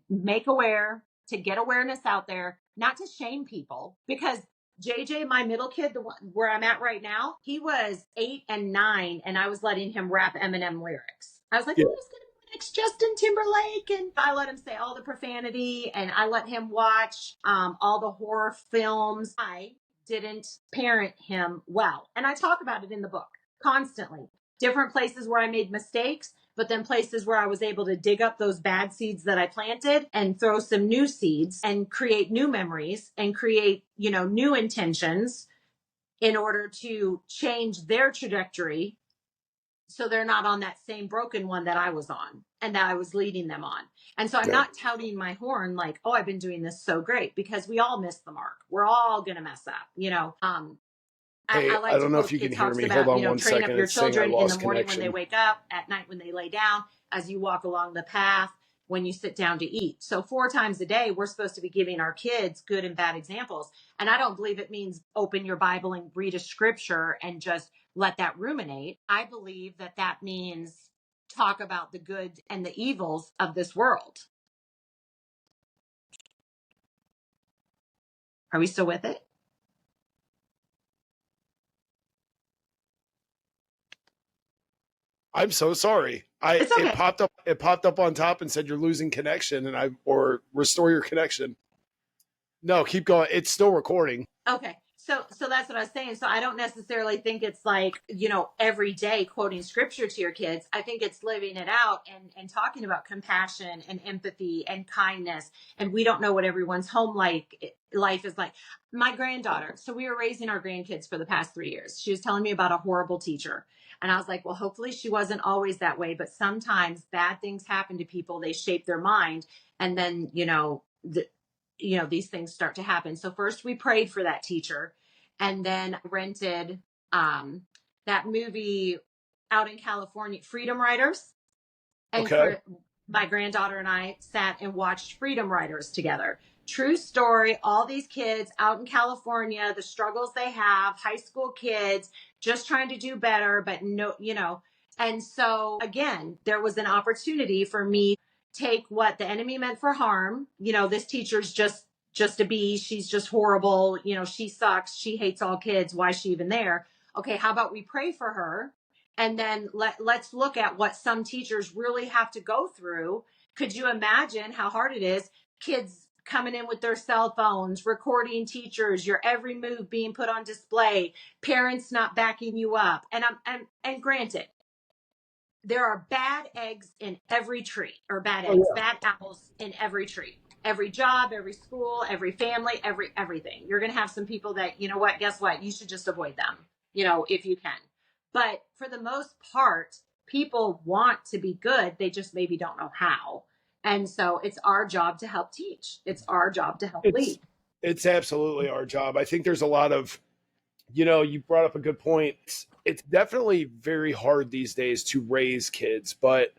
make aware, to get awareness out there, not to shame people. Because JJ, my middle kid, the one where I'm at right now, he was 8 and 9, and I was letting him rap Eminem lyrics. I was like, Yeah. who's going to be next Justin Timberlake? And I let him say all the profanity, and I let him watch all the horror films. I didn't parent him well. And I talk about it in the book constantly. Different places where I made mistakes, but then places where I was able to dig up those bad seeds that I planted and throw some new seeds and create new memories and create, new intentions in order to change their trajectory so they're not on that same broken one that I was on and that I was leading them on. And so I'm not touting my horn like, oh, I've been doing this so great, because we all miss the mark. We're all going to mess up. Hey, I like I to don't know quote, if you can it hear talks me. Hold about, on one train second. up your It's saying I children in the lost morning when they connection. wake up, at night when they lay down, as you walk along the path, when you sit down to eat. So 4 times a day, we're supposed to be giving our kids good and bad examples. And I don't believe it means open your Bible and read a scripture and just let that ruminate. I believe that that means talk about the good and the evils of this world. Are we still with it? I'm so sorry. It's okay. It popped up on top and said you're losing connection or restore your connection. No, keep going. It's still recording. Okay. So that's what I was saying. So I don't necessarily think it's like, every day quoting scripture to your kids. I think it's living it out and talking about compassion and empathy and kindness. And we don't know what everyone's life is like. My granddaughter, so we were raising our grandkids for the past 3 years. She was telling me about a horrible teacher. And I was like, well, hopefully she wasn't always that way, but sometimes bad things happen to people. They shape their mind. And then, these things start to happen. So first we prayed for that teacher, and then rented that movie out in California, Freedom Riders. And Okay. for my granddaughter and I sat and watched Freedom Riders together. True story. All these kids out in California, the struggles they have, high school kids just trying to do better, but no. And so again, there was an opportunity for me to take what the enemy meant for harm. This teacher's just a bee. She's just horrible. She sucks. She hates all kids. Why is she even there? Okay, how about we pray for her? And then let's look at what some teachers really have to go through. Could you imagine how hard it is? Kids coming in with their cell phones, recording teachers, your every move being put on display, parents not backing you up. And granted, there are bad eggs in every tree, or bad apples in every tree. Every job, every school, every family, everything. You're going to have some people that, guess what? You should just avoid them, if you can. But for the most part, people want to be good. They just maybe don't know how. And so it's our job to help teach. It's our job to help lead. It's absolutely our job. I think there's a lot of, you brought up a good point. It's definitely very hard these days to raise kids, but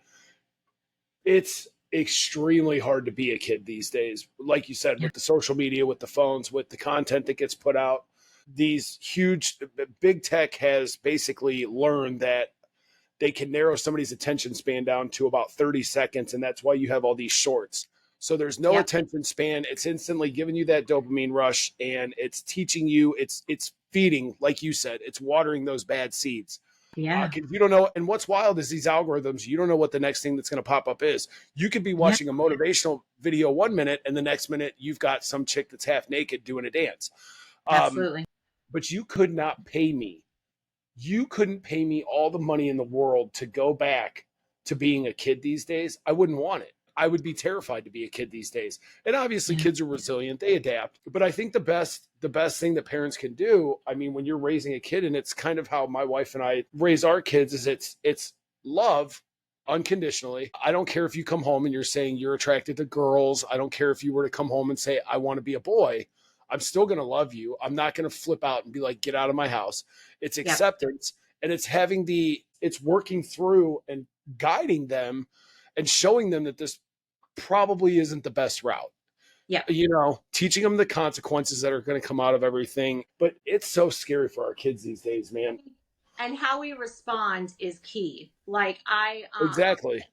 it's extremely hard to be a kid these days. Like you said, with the social media, with the phones, with the content that gets put out, these big tech has basically learned that they can narrow somebody's attention span down to about 30 seconds. And that's why you have all these shorts. So there's no attention span. It's instantly giving you that dopamine rush, and it's teaching you, it's feeding, like you said, it's watering those bad seeds. Yeah. Because you don't know. And what's wild is these algorithms, you don't know what the next thing that's going to pop up is. You could be watching a motivational video 1 minute, and the next minute you've got some chick that's half naked doing a dance. Absolutely. But you could not pay me. You couldn't pay me all the money in the world to go back to being a kid these days. I wouldn't want it. I would be terrified to be a kid these days. And obviously kids are resilient, they adapt. But I think the best thing that parents can do, I mean, when you're raising a kid, and it's kind of how my wife and I raise our kids, is it's love unconditionally. I don't care if you come home and you're saying you're attracted to girls. I don't care if you were to come home and say, I want to be a boy. I'm still going to love you. I'm not going to flip out and be like, get out of my house. It's acceptance, and it's it's working through and guiding them and showing them that this probably isn't the best route. Yeah. Teaching them the consequences that are going to come out of everything. But it's so scary for our kids these days, man. And how we respond is key. Like Exactly.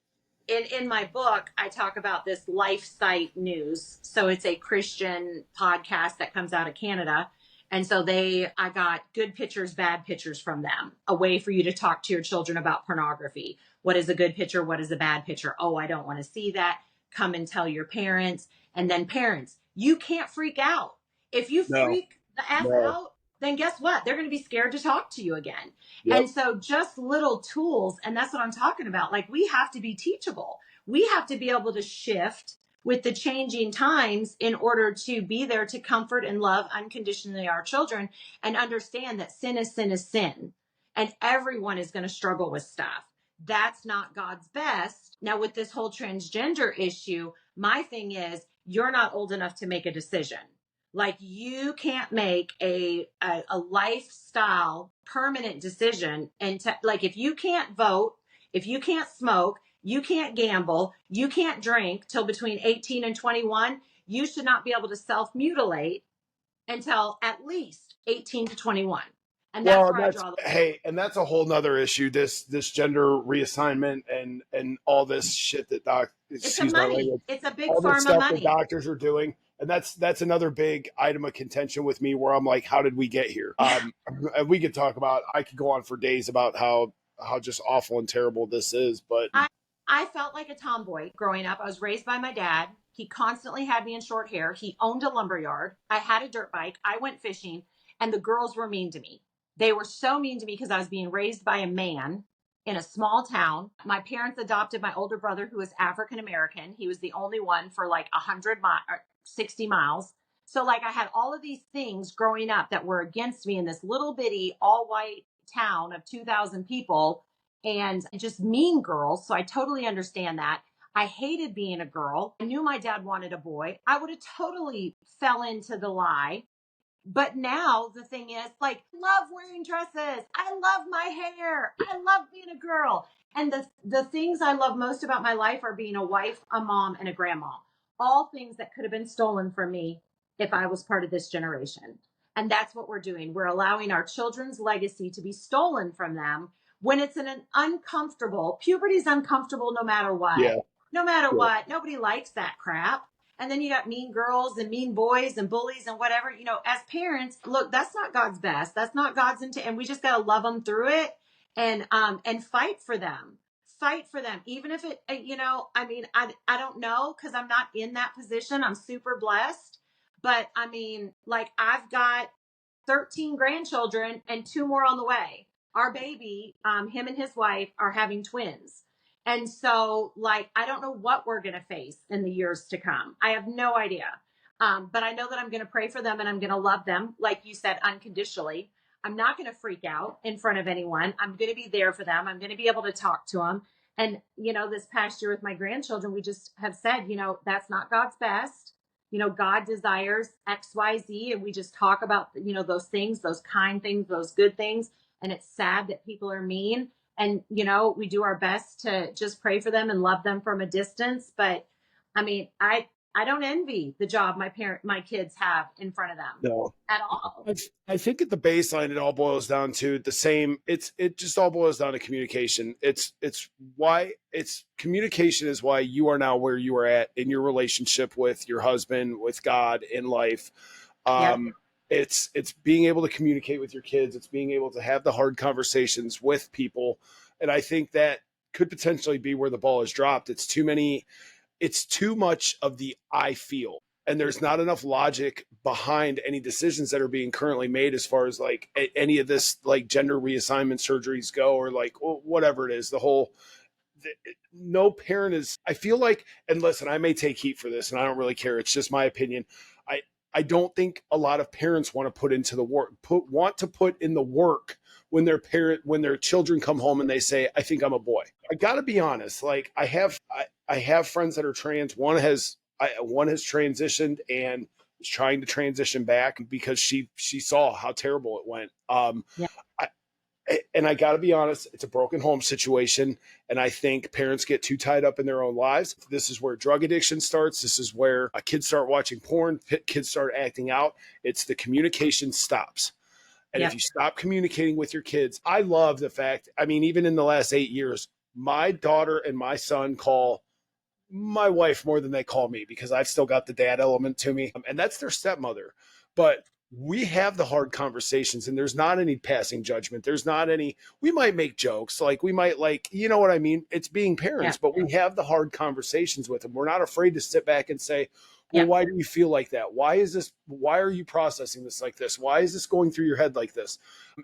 in my book, I talk about this Life Site News. So it's a Christian podcast that comes out of Canada. And so I got good pictures, bad pictures from them, a way for you to talk to your children about pornography. What is a good picture? What is a bad picture? Oh, I don't want to see that. Come and tell your parents. And then parents, you can't freak out. If you No, freak the F no. out, then guess what? They're going to be scared to talk to you again. Yep. And so just little tools, and that's what I'm talking about. Like, we have to be teachable. We have to be able to shift with the changing times in order to be there to comfort and love unconditionally our children, and understand that sin is sin is sin. And everyone is going to struggle with stuff. That's not God's best. Now, with this whole transgender issue, my thing is, you're not old enough to make a decision. Like, you can't make a lifestyle permanent decision. And like, if you can't vote, if you can't smoke, you can't gamble, you can't drink till between 18 and 21, you should not be able to self-mutilate until at least 18 to 21. And that's Well, where I draw the line. hey, and that's a whole nother issue. This gender reassignment and all this shit that It's a excuse my money. language, It's a big all this pharma stuff that money. doctors are doing, and that's another big item of contention with me, where I'm like, how did we get here? And we could talk about. I could go on for days about how just awful and terrible this is, but I felt like a tomboy growing up. I was raised by my dad. He constantly had me in short hair. He owned a lumber yard. I had a dirt bike. I went fishing, and the girls were mean to me. They were so mean to me because I was being raised by a man in a small town. My parents adopted my older brother, who was African American. He was the only one for like 60 miles. So, like, I had all of these things growing up that were against me in this little bitty all white town of 2,000 people, and just mean girls. So I totally understand that. I hated being a girl. I knew my dad wanted a boy. I would have totally fell into the lie. But now the thing is, like, love wearing dresses. I love my hair. I love being a girl. And the things I love most about my life are being a wife, a mom, and a grandma. All things that could have been stolen from me if I was part of this generation. And that's what we're doing. We're allowing our children's legacy to be stolen from them when it's an uncomfortable, puberty's uncomfortable no matter what. yeah, No matter yeah. what. Nobody likes that crap. And then you got mean girls and mean boys and bullies and whatever. As parents, look, that's not God's best. That's not God's intent. And we just got to love them through it, and fight for them. Fight for them. Even if it, I don't know, because I'm not in that position. I'm super blessed. But I mean, like, I've got 13 grandchildren and 2 more on the way. Our baby, him and his wife are having twins. And so, like, I don't know what we're going to face in the years to come. I have no idea. But I know that I'm going to pray for them, and I'm going to love them, like you said, unconditionally. I'm not going to freak out in front of anyone. I'm going to be there for them. I'm going to be able to talk to them. And, this past year with my grandchildren, we just have said, that's not God's best. God desires X, Y, Z. And we just talk about, those things, those kind things, those good things. And it's sad that people are mean. And, we do our best to just pray for them and love them from a distance. But I mean, I don't envy the job my kids have in front of them No. at all. I think at the baseline, it all boils down to the same. It just all boils down to communication. It's communication is why you are now where you are at in your relationship with your husband, with God, in life. Yep. It's being able to communicate with your kids. It's being able to have the hard conversations with people. And I think that could potentially be where the ball is dropped. It's too much of the I feel, and there's not enough logic behind any decisions that are being currently made as far as like any of this, like gender reassignment surgeries go, or like whatever it is, no parent is, I feel like, and listen, I may take heat for this and I don't really care. It's just my opinion. I don't think a lot of parents want to put into the work, want to put in the work when their children come home and they say, I think I'm a boy. I got to be honest. Like, I have friends that are trans. One has transitioned and is trying to transition back because she saw how terrible it went. Yeah. And I got to be honest, it's a broken home situation. And I think parents get too tied up in their own lives. This is where drug addiction starts. This is where kids start watching porn, kids start acting out. It's the communication stops. And if you stop communicating with your kids, I love the fact, I mean, even in the last 8 years, my daughter and my son call my wife more than they call me because I've still got the dad element to me. And that's their stepmother. But we have the hard conversations and there's not any passing judgment. There's not any, we might make jokes. Like we might like, you know what I mean? It's being parents, but we have the hard conversations with them. We're not afraid to sit back and say, well, why do you feel like that? Why is this? Why are you processing this like this? Why is this going through your head like this?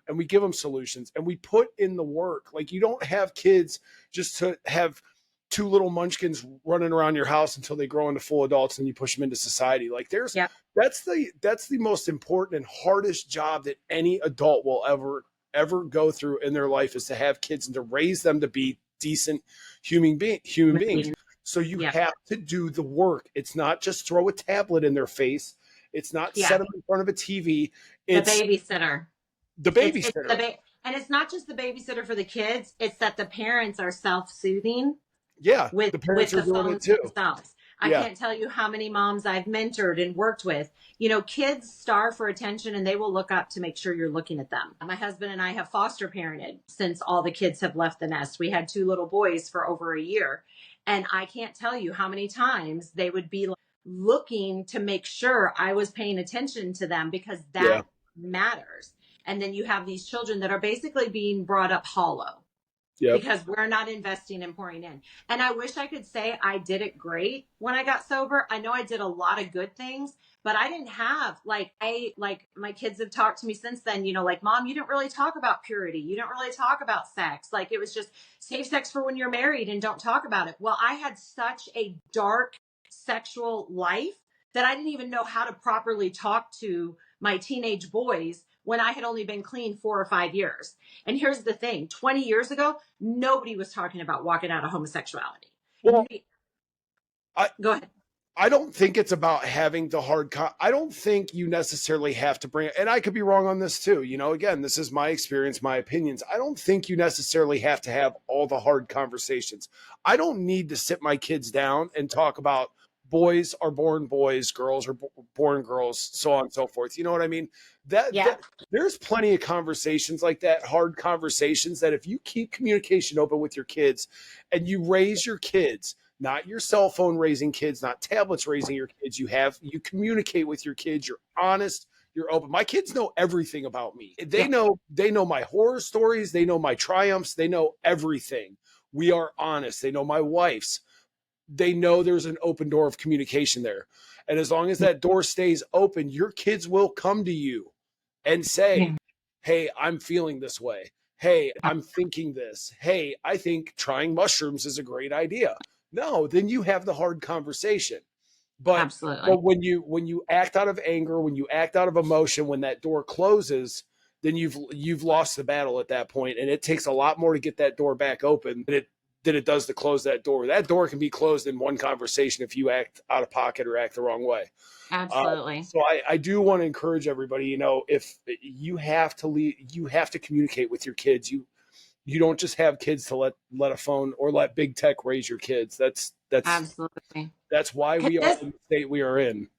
And we give them solutions and we put in the work. Like you don't have kids just to have two little munchkins running around your house until they grow into full adults and you push them into society. Like that's the most important and hardest job that any adult will ever go through in their life, is to have kids and to raise them to be decent human beings. So you have to do the work. It's not just throw a tablet in their face. It's not set them in front of a TV. It's the babysitter. And it's not just the babysitter for the kids. It's that the parents are self-soothing. Yeah, with the parents with are the doing phones it too. themselves. I can't tell you how many moms I've mentored and worked with. You know, kids starve for attention and they will look up to make sure you're looking at them. My husband and I have foster parented since all the kids have left the nest. We had 2 little boys for over a year. And I can't tell you how many times they would be looking to make sure I was paying attention to them, because that matters. And then you have these children that are basically being brought up hollow. Because we're not investing and pouring in. And I wish I could say I did it great when I got sober. I know I did a lot of good things, but I didn't have like my kids have talked to me since then, you know, like, Mom, you didn't really talk about purity. You don't really talk about sex. Like, it was just save sex for when you're married and don't talk about it. Well, I had such a dark sexual life that I didn't even know how to properly talk to my teenage boys when I had only been clean 4 or 5 years. And here's the thing, 20 years ago, nobody was talking about walking out of homosexuality. Well, go ahead. I don't think it's about having the hard I don't think you necessarily have to bring, and I could be wrong on this too. You know, again, this is my experience, my opinions. I don't think you necessarily have to have all the hard conversations. I don't need to sit my kids down and talk about boys are born boys, girls are born girls, so on and so forth. You know what I mean? That there's plenty of conversations like that, hard conversations, that if you keep communication open with your kids and you raise your kids, not your cell phone raising kids, not tablets raising your kids, you communicate with your kids, you're honest, you're open. My kids know everything about me. They know my horror stories, they know my triumphs, they know everything. We are honest. They know my wife's. They know there's an open door of communication there. And as long as that door stays open, your kids will come to you and say, hey, I'm feeling this way. Hey, I'm thinking this. Hey, I think trying mushrooms is a great idea. No, then you have the hard conversation. But when you act out of anger, when you act out of emotion, when that door closes, then you've lost the battle at that point. And it takes a lot more to get that door back open than it does to close that door. That door can be closed in one conversation if you act out of pocket or act the wrong way. Absolutely. So I do want to encourage everybody, you know, if you have to you have to communicate with your kids. You don't just have kids to let a phone or let big tech raise your kids. That's absolutely. That's why we are in the state we are in.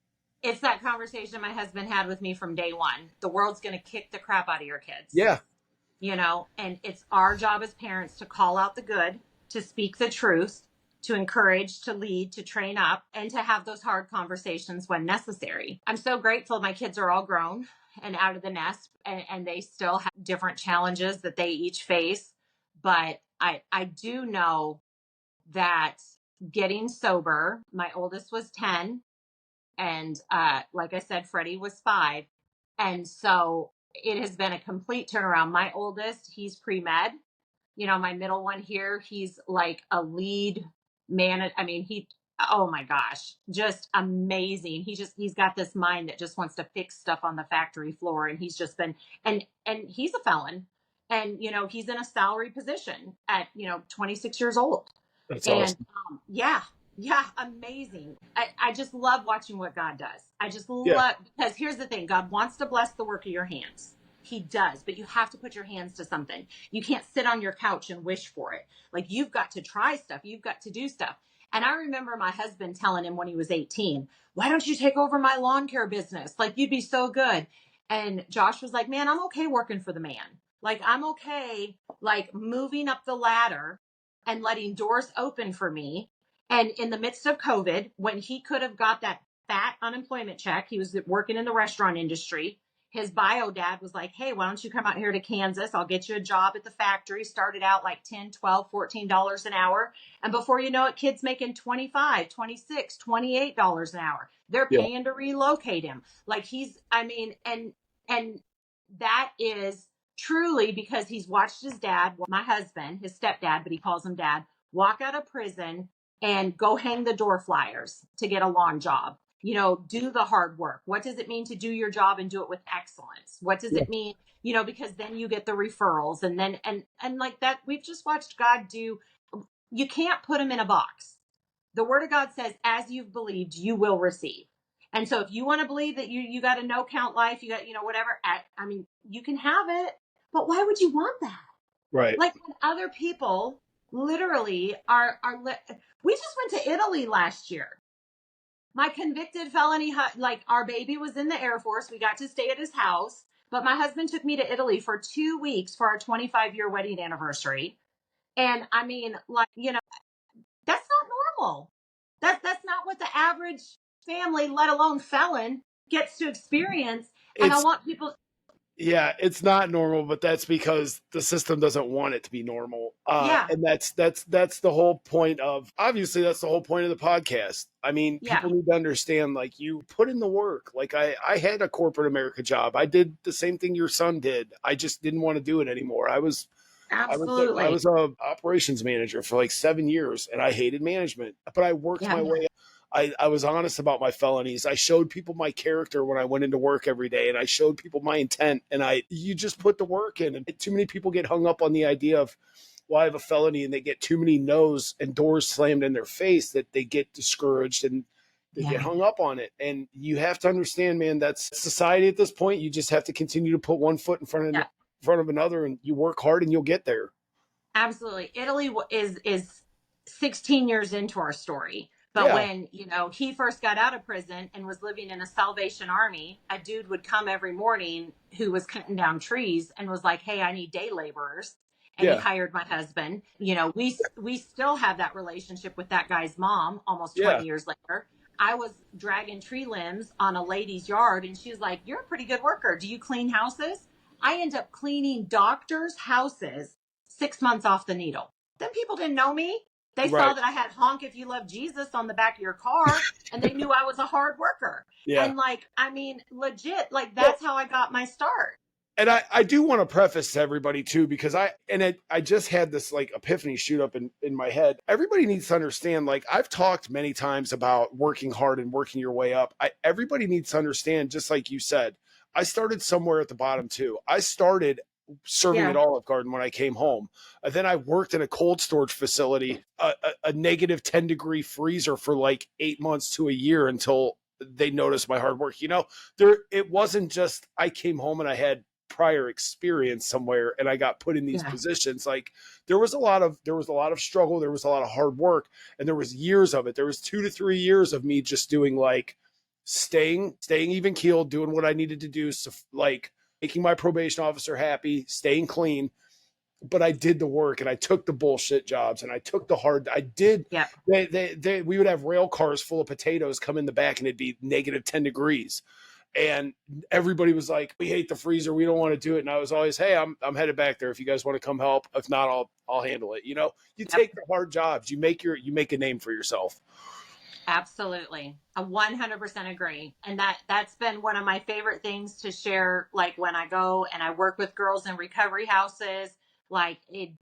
It's that conversation my husband had with me from day one. The world's going to kick the crap out of your kids. Yeah. You know, and it's our job as parents to call out the good, to speak the truth, to encourage, to lead, to train up, and to have those hard conversations when necessary. I'm so grateful my kids are all grown and out of the nest, and they still have different challenges that they each face. But I do know that getting sober, my oldest was 10, and like I said, Freddie was 5. And so it has been a complete turnaround. My oldest, he's pre-med. You know, my middle one here, he's like a lead man. I mean, oh my gosh, just amazing. He's got this mind that just wants to fix stuff on the factory floor. And he's just been, and he's a felon, and, you know, he's in a salary position at, 26 years old. That's awesome. Yeah, amazing. I just love watching what God does. I just love, because here's the thing, God wants to bless the work of your hands. He does, but you have to put your hands to something. You can't sit on your couch and wish for it. Like, you've got to try stuff. You've got to do stuff. And I remember my husband telling him when he was 18, why don't you take over my lawn care business? Like, you'd be so good. And Josh was like, man, I'm okay working for the man. Like, I'm okay, like, moving up the ladder and letting doors open for me. And in the midst of COVID, when he could have got that fat unemployment check, he was working in the restaurant industry. His bio dad was like, hey, why don't you come out here to Kansas? I'll get you a job at the factory. Started out like $10, $12, $14 an hour. And before you know it, kids making $25, $26, $28 an hour. They're Yeah. paying to relocate him. Like and that is truly because he's watched his dad, my husband, his stepdad, but he calls him dad, walk out of prison and go hang the door flyers to get a lawn job. Do the hard work. What does it mean to do your job and do it with excellence? What does it mean? Because then you get the referrals and then, and like that, we've just watched God do. You can't put him in a box. The word of God says, as you've believed, you will receive. And so if you want to believe that you got a no count life, you got, whatever, I mean, you can have it, but why would you want that? Right. Like when other people literally we just went to Italy last year. My convicted felony, like our baby was in the Air Force. We got to stay at his house, but my husband took me to Italy for 2 weeks for our 25-year wedding anniversary. And I mean, like, that's not normal. That's not what the average family, let alone felon, gets to experience. And I It's want people. Yeah, it's not normal, but that's because the system doesn't want it to be normal. Yeah, And that's the whole point of, obviously that's the whole point of the podcast. I mean, yeah, people need to understand, like, you put in the work. Like I had a corporate America job. I did the same thing your son did. I just didn't want to do it anymore. I absolutely. was a operations manager for like 7 years, and I hated management, but I worked Yeah, my way. I was honest about my felonies. I showed people my character when I went into work every day, and I showed people my intent. And you just put the work in. And too many people get hung up on the idea of, well, I have a felony, and they get too many no's and doors slammed in their face that they get discouraged and they get yeah, hung up on it. And you have to understand, man, that's society at this point. You just have to continue to put one foot yeah. in front of another, and you work hard and you'll get there. Absolutely. Italy is 16 years into our story. But Yeah, when, he first got out of prison and was living in a Salvation Army, a dude would come every morning who was cutting down trees and was like, hey, I need day laborers. And he yeah, hired my husband. We still have that relationship with that guy's mom almost yeah, 20 years later. I was dragging tree limbs on a lady's yard and she's like, you're a pretty good worker. Do you clean houses? I end up cleaning doctors' houses 6 months off the needle. Then people didn't know me. They saw right, that I had honk if you love Jesus on the back of your car and they knew I was a hard worker. yeah. And like, I mean, legit, like Well, that's how I got my start. and I do want to preface to everybody too, because I just had this like epiphany shoot up in my head. Everybody needs to understand, like, I've talked many times about working hard and working your way up. Everybody needs to understand, just like you said, I started somewhere at the bottom too. I started serving at Yeah. Olive Garden when I came home. Then I worked in a cold storage facility, a negative 10-degree freezer for like 8 months to a year until they noticed my hard work. It wasn't just I came home and I had prior experience somewhere and I got put in these Yeah. positions. Like there was a lot of struggle, there was a lot of hard work, and there was years of it. There was 2 to 3 years of me just doing like staying even keeled, doing what I needed to do, so like making my probation officer happy, staying clean. But I did the work and I took the bullshit jobs and I took the hard. I did. Yeah. We would have rail cars full of potatoes come in the back and it'd be negative 10 degrees. And everybody was like, we hate the freezer. We don't want to do it. And I was always, hey, I'm headed back there. If you guys want to come help, if not, I'll handle it. You Yep. take the hard jobs, you make a name for yourself. Absolutely. I 100% agree. And that's been one of my favorite things to share. Like when I go and I work with girls in recovery houses, like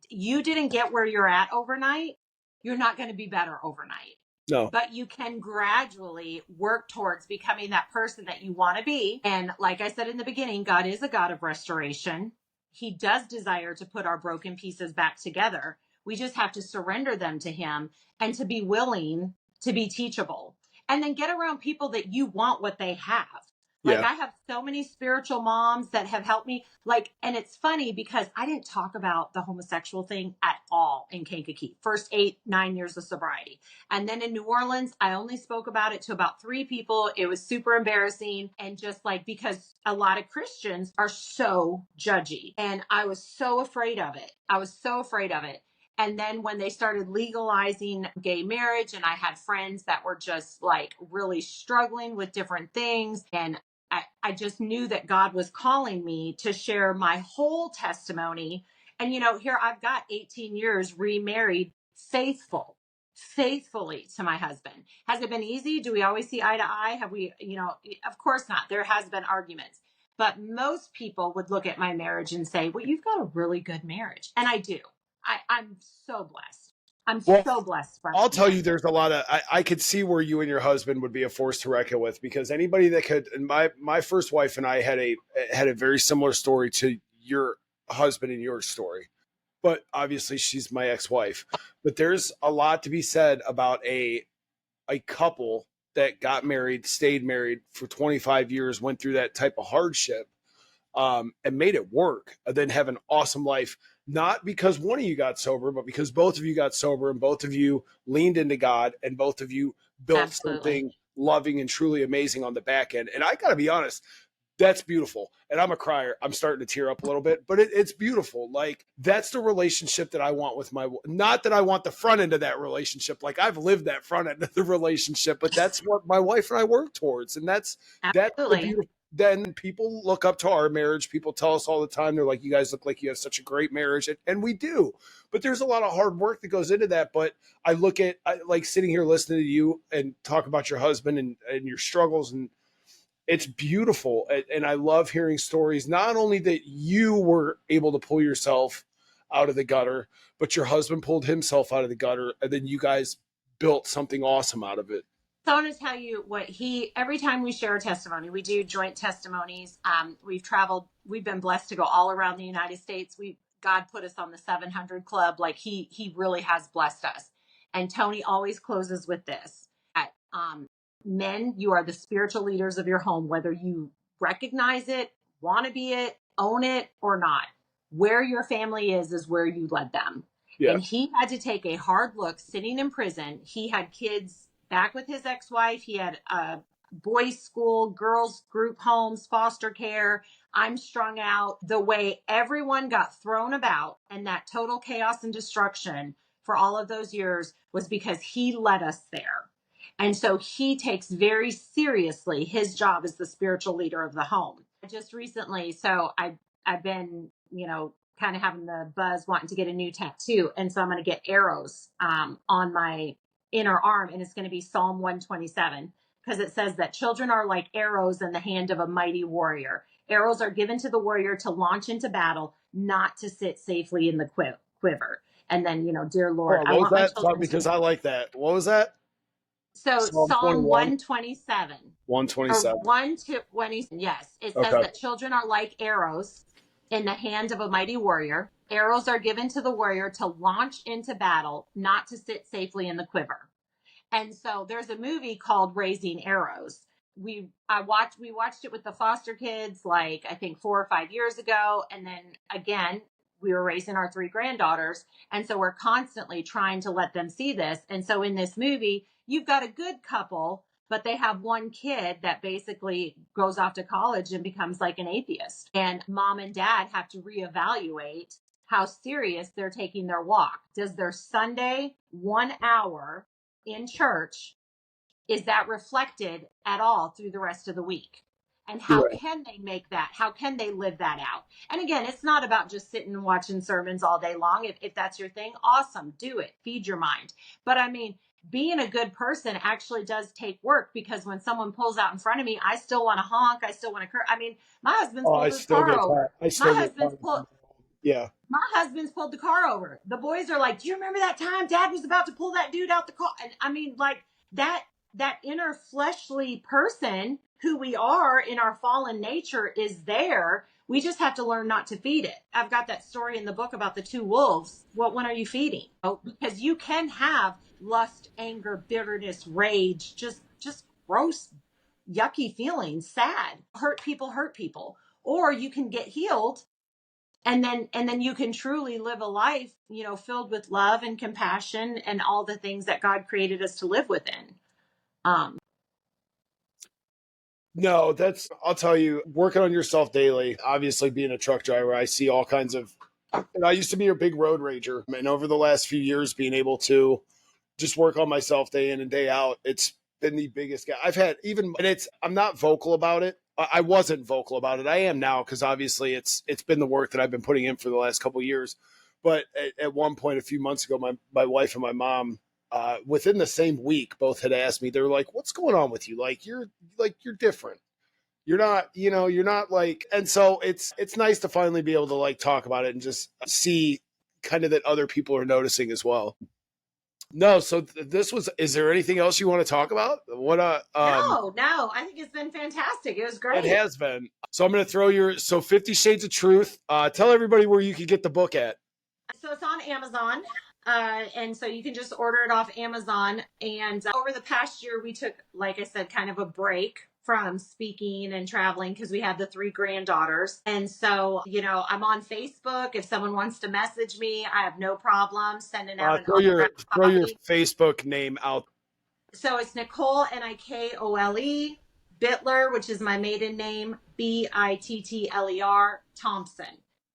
you didn't get where you're at overnight. You're not going to be better overnight, No. but you can gradually work towards becoming that person that you want to be. And like I said in the beginning, God is a God of restoration. He does desire to put our broken pieces back together. We just have to surrender them to him and to be willing to be teachable, and then get around people that you want what they have. Like Yeah. I have so many spiritual moms that have helped me. Like, and it's funny because I didn't talk about the homosexual thing at all in Kankakee. First 8-9 years of sobriety. And then in New Orleans, I only spoke about it to about 3 people. It was super embarrassing. And just like, because a lot of Christians are so judgy and I was so afraid of it. And then when they started legalizing gay marriage, and I had friends that were just like really struggling with different things, and I just knew that God was calling me to share my whole testimony. And, here I've got 18 years remarried, faithfully to my husband. Has it been easy? Do we always see eye to eye? Have we, of course not. There has been arguments. But most people would look at my marriage and say, well, you've got a really good marriage. And I do. I'm so blessed. I'm Well, so blessed by I'll my tell you, marriage. there's a lot of, I could see where you and your husband would be a force to reckon with, because anybody that could, and my first wife and I had a very similar story to your husband and your story, but obviously she's my ex-wife. But there's a lot to be said about a couple that got married, stayed married for 25 years, went through that type of hardship, and made it work, and then have an awesome life. Not because one of you got sober, but because both of you got sober and both of you leaned into God and both of you built Absolutely. something loving and truly amazing on the back end. And I got to be honest, that's beautiful. And I'm a crier. I'm starting to tear up a little bit, but it's beautiful. Like, that's the relationship that I want with not that I want the front end of that relationship. Like, I've lived that front end of the relationship, but that's what my wife and I work towards. And that's the Absolutely. beautiful. Then people look up to our marriage. People tell us all the time, they're like, you guys look like you have such a great marriage. And we do. But there's a lot of hard work that goes into that. But I like sitting here listening to you and talk about your husband and your struggles, and it's beautiful. And I love hearing stories, not only that you were able to pull yourself out of the gutter, but your husband pulled himself out of the gutter, and then you guys built something awesome out of it. So I want to tell you every time we share a testimony, we do joint testimonies. We've traveled, we've been blessed to go all around the United States. God put us on the 700 club. Like he really has blessed us. And Tony always closes with this. Men, you are the spiritual leaders of your home, whether you recognize it, want to be it, own it or not. Where your family is where you led them. Yeah. And he had to take a hard look sitting in prison. He had kids back with his ex-wife. He had a boys' school, girls' group homes, foster care. I'm strung out. The way everyone got thrown about and that total chaos and destruction for all of those years was because he led us there. And so he takes very seriously his job as the spiritual leader of the home. Just recently, I've been, kind of having the buzz wanting to get a new tattoo. And so I'm going to get arrows on my inner arm, and it's going to be Psalm 127, because it says that children are like arrows in the hand of a mighty warrior. Arrows are given to the warrior to launch into battle, not to sit safely in the quiver. And then, dear Lord, I What was want my that? children Because to. I like that. What was that? So Psalm Psalm 21, 127 or 127. 120. Yes, it says Okay. that children are like arrows in the hand of a mighty warrior. Arrows are given to the warrior to launch into battle, not to sit safely in the quiver. And so there's a movie called Raising Arrows. We watched it with the foster kids, like I think 4 or 5 years ago. And then again, we were raising our 3 granddaughters. And so we're constantly trying to let them see this. And so in this movie, you've got a good couple, but they have one kid that basically goes off to college and becomes like an atheist. And mom and dad have to reevaluate how serious they're taking their walk. Does their Sunday 1 hour in church, is that reflected at all through the rest of the week? And how Right. can they make that? How can they live that out? And again, it's not about just sitting and watching sermons all day long. If that's your thing, awesome, do it. Feed your mind. But I mean, being a good person actually does take work, because when someone pulls out in front of me, I still want to honk. I still want to curse. I mean, my husband's Oh, pulled his car over. I My still get husband's caught. pulled Yeah. my husband's pulled the car over. The boys are like, do you remember that time dad was about to pull that dude out the car? And I mean, like that inner fleshly person who we are in our fallen nature is there. We just have to learn not to feed it. I've got that story in the book about the 2 wolves. What one are you feeding? Oh, because you can have lust, anger, bitterness, rage, just gross, yucky feelings, sad. Hurt people. Or you can get healed, and then you can truly live a life, filled with love and compassion and all the things that God created us to live within. um No, I'll tell you, working on yourself daily. Obviously, being a truck driver, I see all kinds of And I used to be a big road rager. And over the last few years, being able to just work on myself day in and day out, it's been the biggest gap I've had. Even, and I'm not vocal about it. I wasn't vocal about it. I am now because obviously it's been the work that I've been putting in for the last couple of years. But at one point, a few months ago, my wife and my mom, within the same week, both had asked me. They were like, "What's going on with you? You're different. You're not, you're not like." And so it's nice to finally be able to like talk about it and just see kind of that other people are noticing as well. No, so this was. Is there anything else you want to talk about? No, I think it's been fantastic. It was It great. has been. So I'm going to throw your 50 Shades of Truth. Tell everybody where you can get the book at. So it's on Amazon. And so you can just order it off Amazon. And over the past year, we took, like I said, kind of a break from speaking and traveling because we have the 3 granddaughters. And so, I'm on Facebook. If someone wants to message me, I have no problem sending out an autographed Throw your copy. Facebook name out. So it's Nikole, Nikole, Bittler, which is my maiden name, Bittler, Thompson,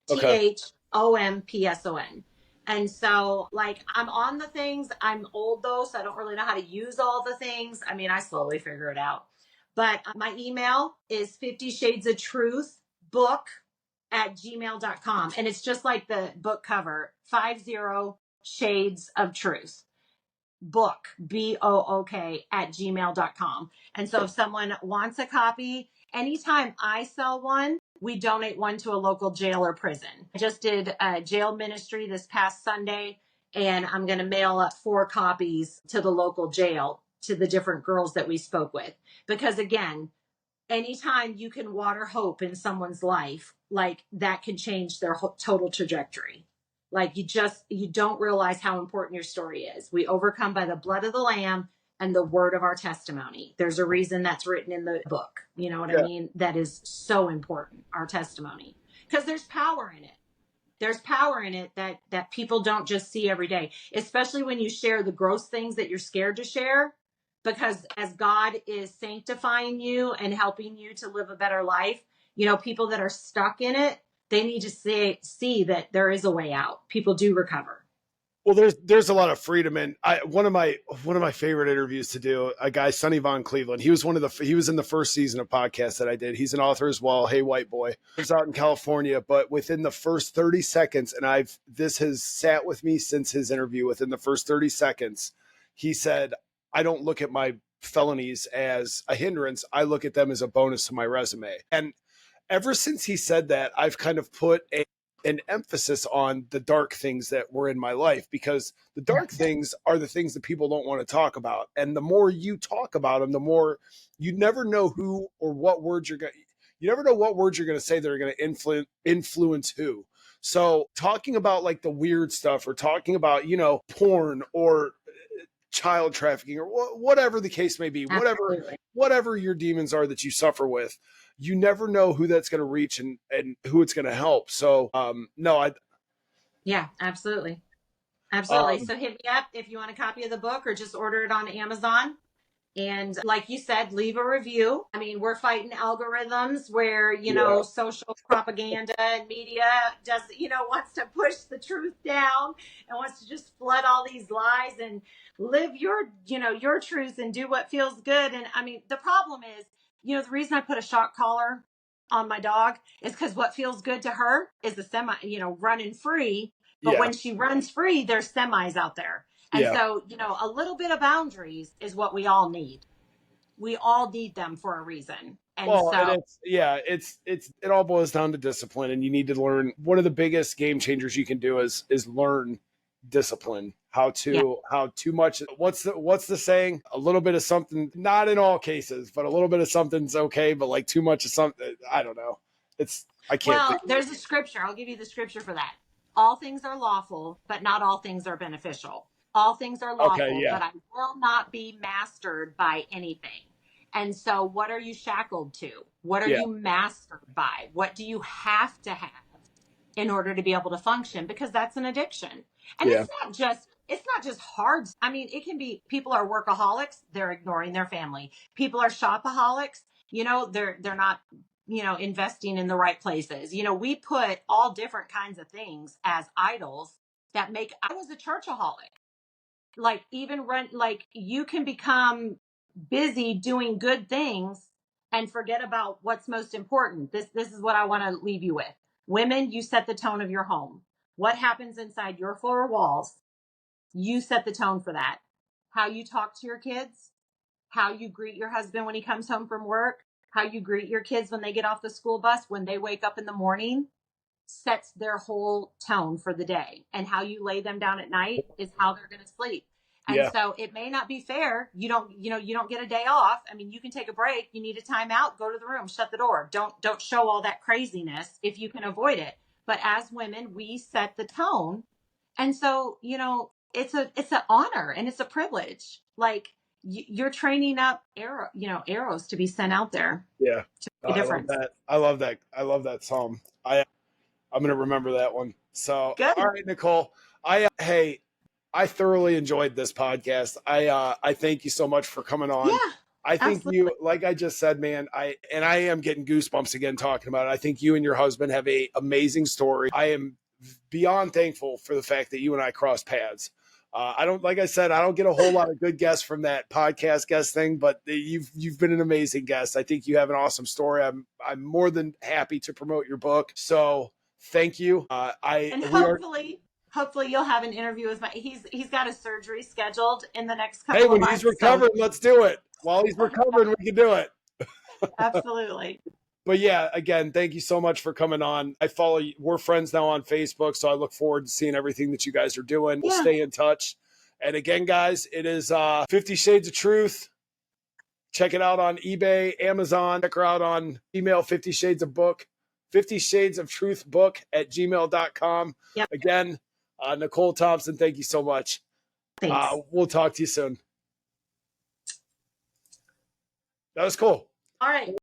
Okay. Thompson. And so, like, I'm on the things. I'm old, though, so I don't really know how to use all the things. I mean, I slowly figure it out. But my email is 50 Shades of Truth book at gmail.com. And it's just like the book cover, 50 Shades of Truth book, book at gmail.com. And so if someone wants a copy, anytime I sell one, we donate one to a local jail or prison. I just did a jail ministry this past Sunday, and I'm going to mail up 4 copies to the local jail to the different girls that we spoke with. Because again, anytime you can water hope in someone's life, like that can change their total trajectory. Like you don't realize how important your story is. We overcome by the blood of the lamb and the word of our testimony. There's a reason that's written in the book. You know what I Yeah. mean? That is so important, our testimony, because there's power in it. There's power in it that people don't just see every day, especially when you share the gross things that you're scared to share. Because as God is sanctifying you and helping you to live a better life, people that are stuck in it, they need to see that there is a way out. People do recover. Well, there's a lot of freedom, and one of my favorite interviews to do. A guy, Sonny Von Cleveland. He was he was in the first season of podcast that I did. He's an author as well. Hey, white boy. Lives out in California, but within the first 30 seconds, and this has sat with me since his interview. Within the first 30 seconds, he said, "I don't look at my felonies as a hindrance. I look at them as a bonus to my resume." And ever since he said that, I've kind of put an emphasis on the dark things that were in my life, because the dark things are the things that people don't want to talk about. And the more you talk about them, the more you never know who or what words you never know what words you're going to say that are going to influence who. So talking about like the weird stuff, or talking about, porn or child trafficking, or whatever the case may be, Absolutely. whatever your demons are that you suffer with, you never know who that's going to reach and who it's going to help. So no, Yeah, absolutely. Absolutely. um, So hit me up if you want a copy of the book, or just order it on Amazon. And like you said, leave a review. I mean, we're fighting algorithms where, yeah. social propaganda and media does, wants to push the truth down and wants to just flood all these lies and live your truth and do what feels good. And I mean, the problem is, the reason I put a shock collar on my dog is because what feels good to her is the semi, running free. But Yeah. when she runs free, there's semis out there. And Yeah. so, a little bit of boundaries is what we all need. We all need them for a reason. And Well, and so, it all boils down to discipline, and you need to learn. One of the biggest game changers you can do is learn discipline. yeah. How too much. What's the saying? A little bit of something, not in all cases, but a little bit of something's okay. But like too much of something, I don't know. I can't Well, think. there's a scripture. I'll give you the scripture for that. All things are lawful, but not all things are beneficial. All things are Okay. lawful, Yeah. but I will not be mastered by anything. And so, what are you shackled to? What are Yeah. you mastered by? What do you have to have in order to be able to function? Because that's an addiction. And Yeah. it's not just hard. I mean, it can be, people are workaholics, they're ignoring their family. People are shopaholics, they're not investing in the right places. We put all different kinds of things as idols that make. I was a churchaholic. Like even run, like you can become busy doing good things and forget about what's most important. This is what I want to leave you with. Women, you set the tone of your home. What happens inside your four walls, you set the tone for that. How you talk to your kids, how you greet your husband when he comes home from work, how you greet your kids when they get off the school bus, when they wake up in the morning, sets their whole tone for the day. And how you lay them down at night is how they're going to sleep. And Yeah. so it may not be fair. You don't get a day off. I mean, you can take a break. You need a timeout, go to the room, shut the door. Don't show all that craziness if you can avoid it. But as women, we set the tone. And so, it's an honor and it's a privilege. Like you're training up arrows to be sent out there. Yeah. To make a I love difference. that. I love that. I love that psalm. I'm going to remember that one. So, Good. all right, Nikole, hey, I thoroughly enjoyed this podcast. I thank you so much for coming on. Yeah, I think absolutely. you, like I just said, man, I am getting goosebumps again talking about it. I think you and your husband have a amazing story. I am beyond thankful for the fact that you and I crossed paths. Like I said, I don't get a whole lot of good guests from that podcast guest thing, but you've been an amazing guest. I think you have an awesome story. I'm more than happy to promote your book. So thank you. And hopefully you'll have an interview with he's got a surgery scheduled in the next couple Hey, of when months. he's recovering, let's do it. While he's recovering, we can do it. Absolutely. But yeah, again, thank you so much for coming on. I follow you. We're friends now on Facebook, so I look forward to seeing everything that you guys are doing. We'll stay in touch. And again, guys, it is 50 Shades of Truth. Check it out on eBay, Amazon. Check her out on email, 50 Shades of Book, 50 Shades of Truth Book at gmail.com. Yep. Again, Nikole Thompson, thank you so much. Thanks. We'll talk to you soon. That was cool. All right.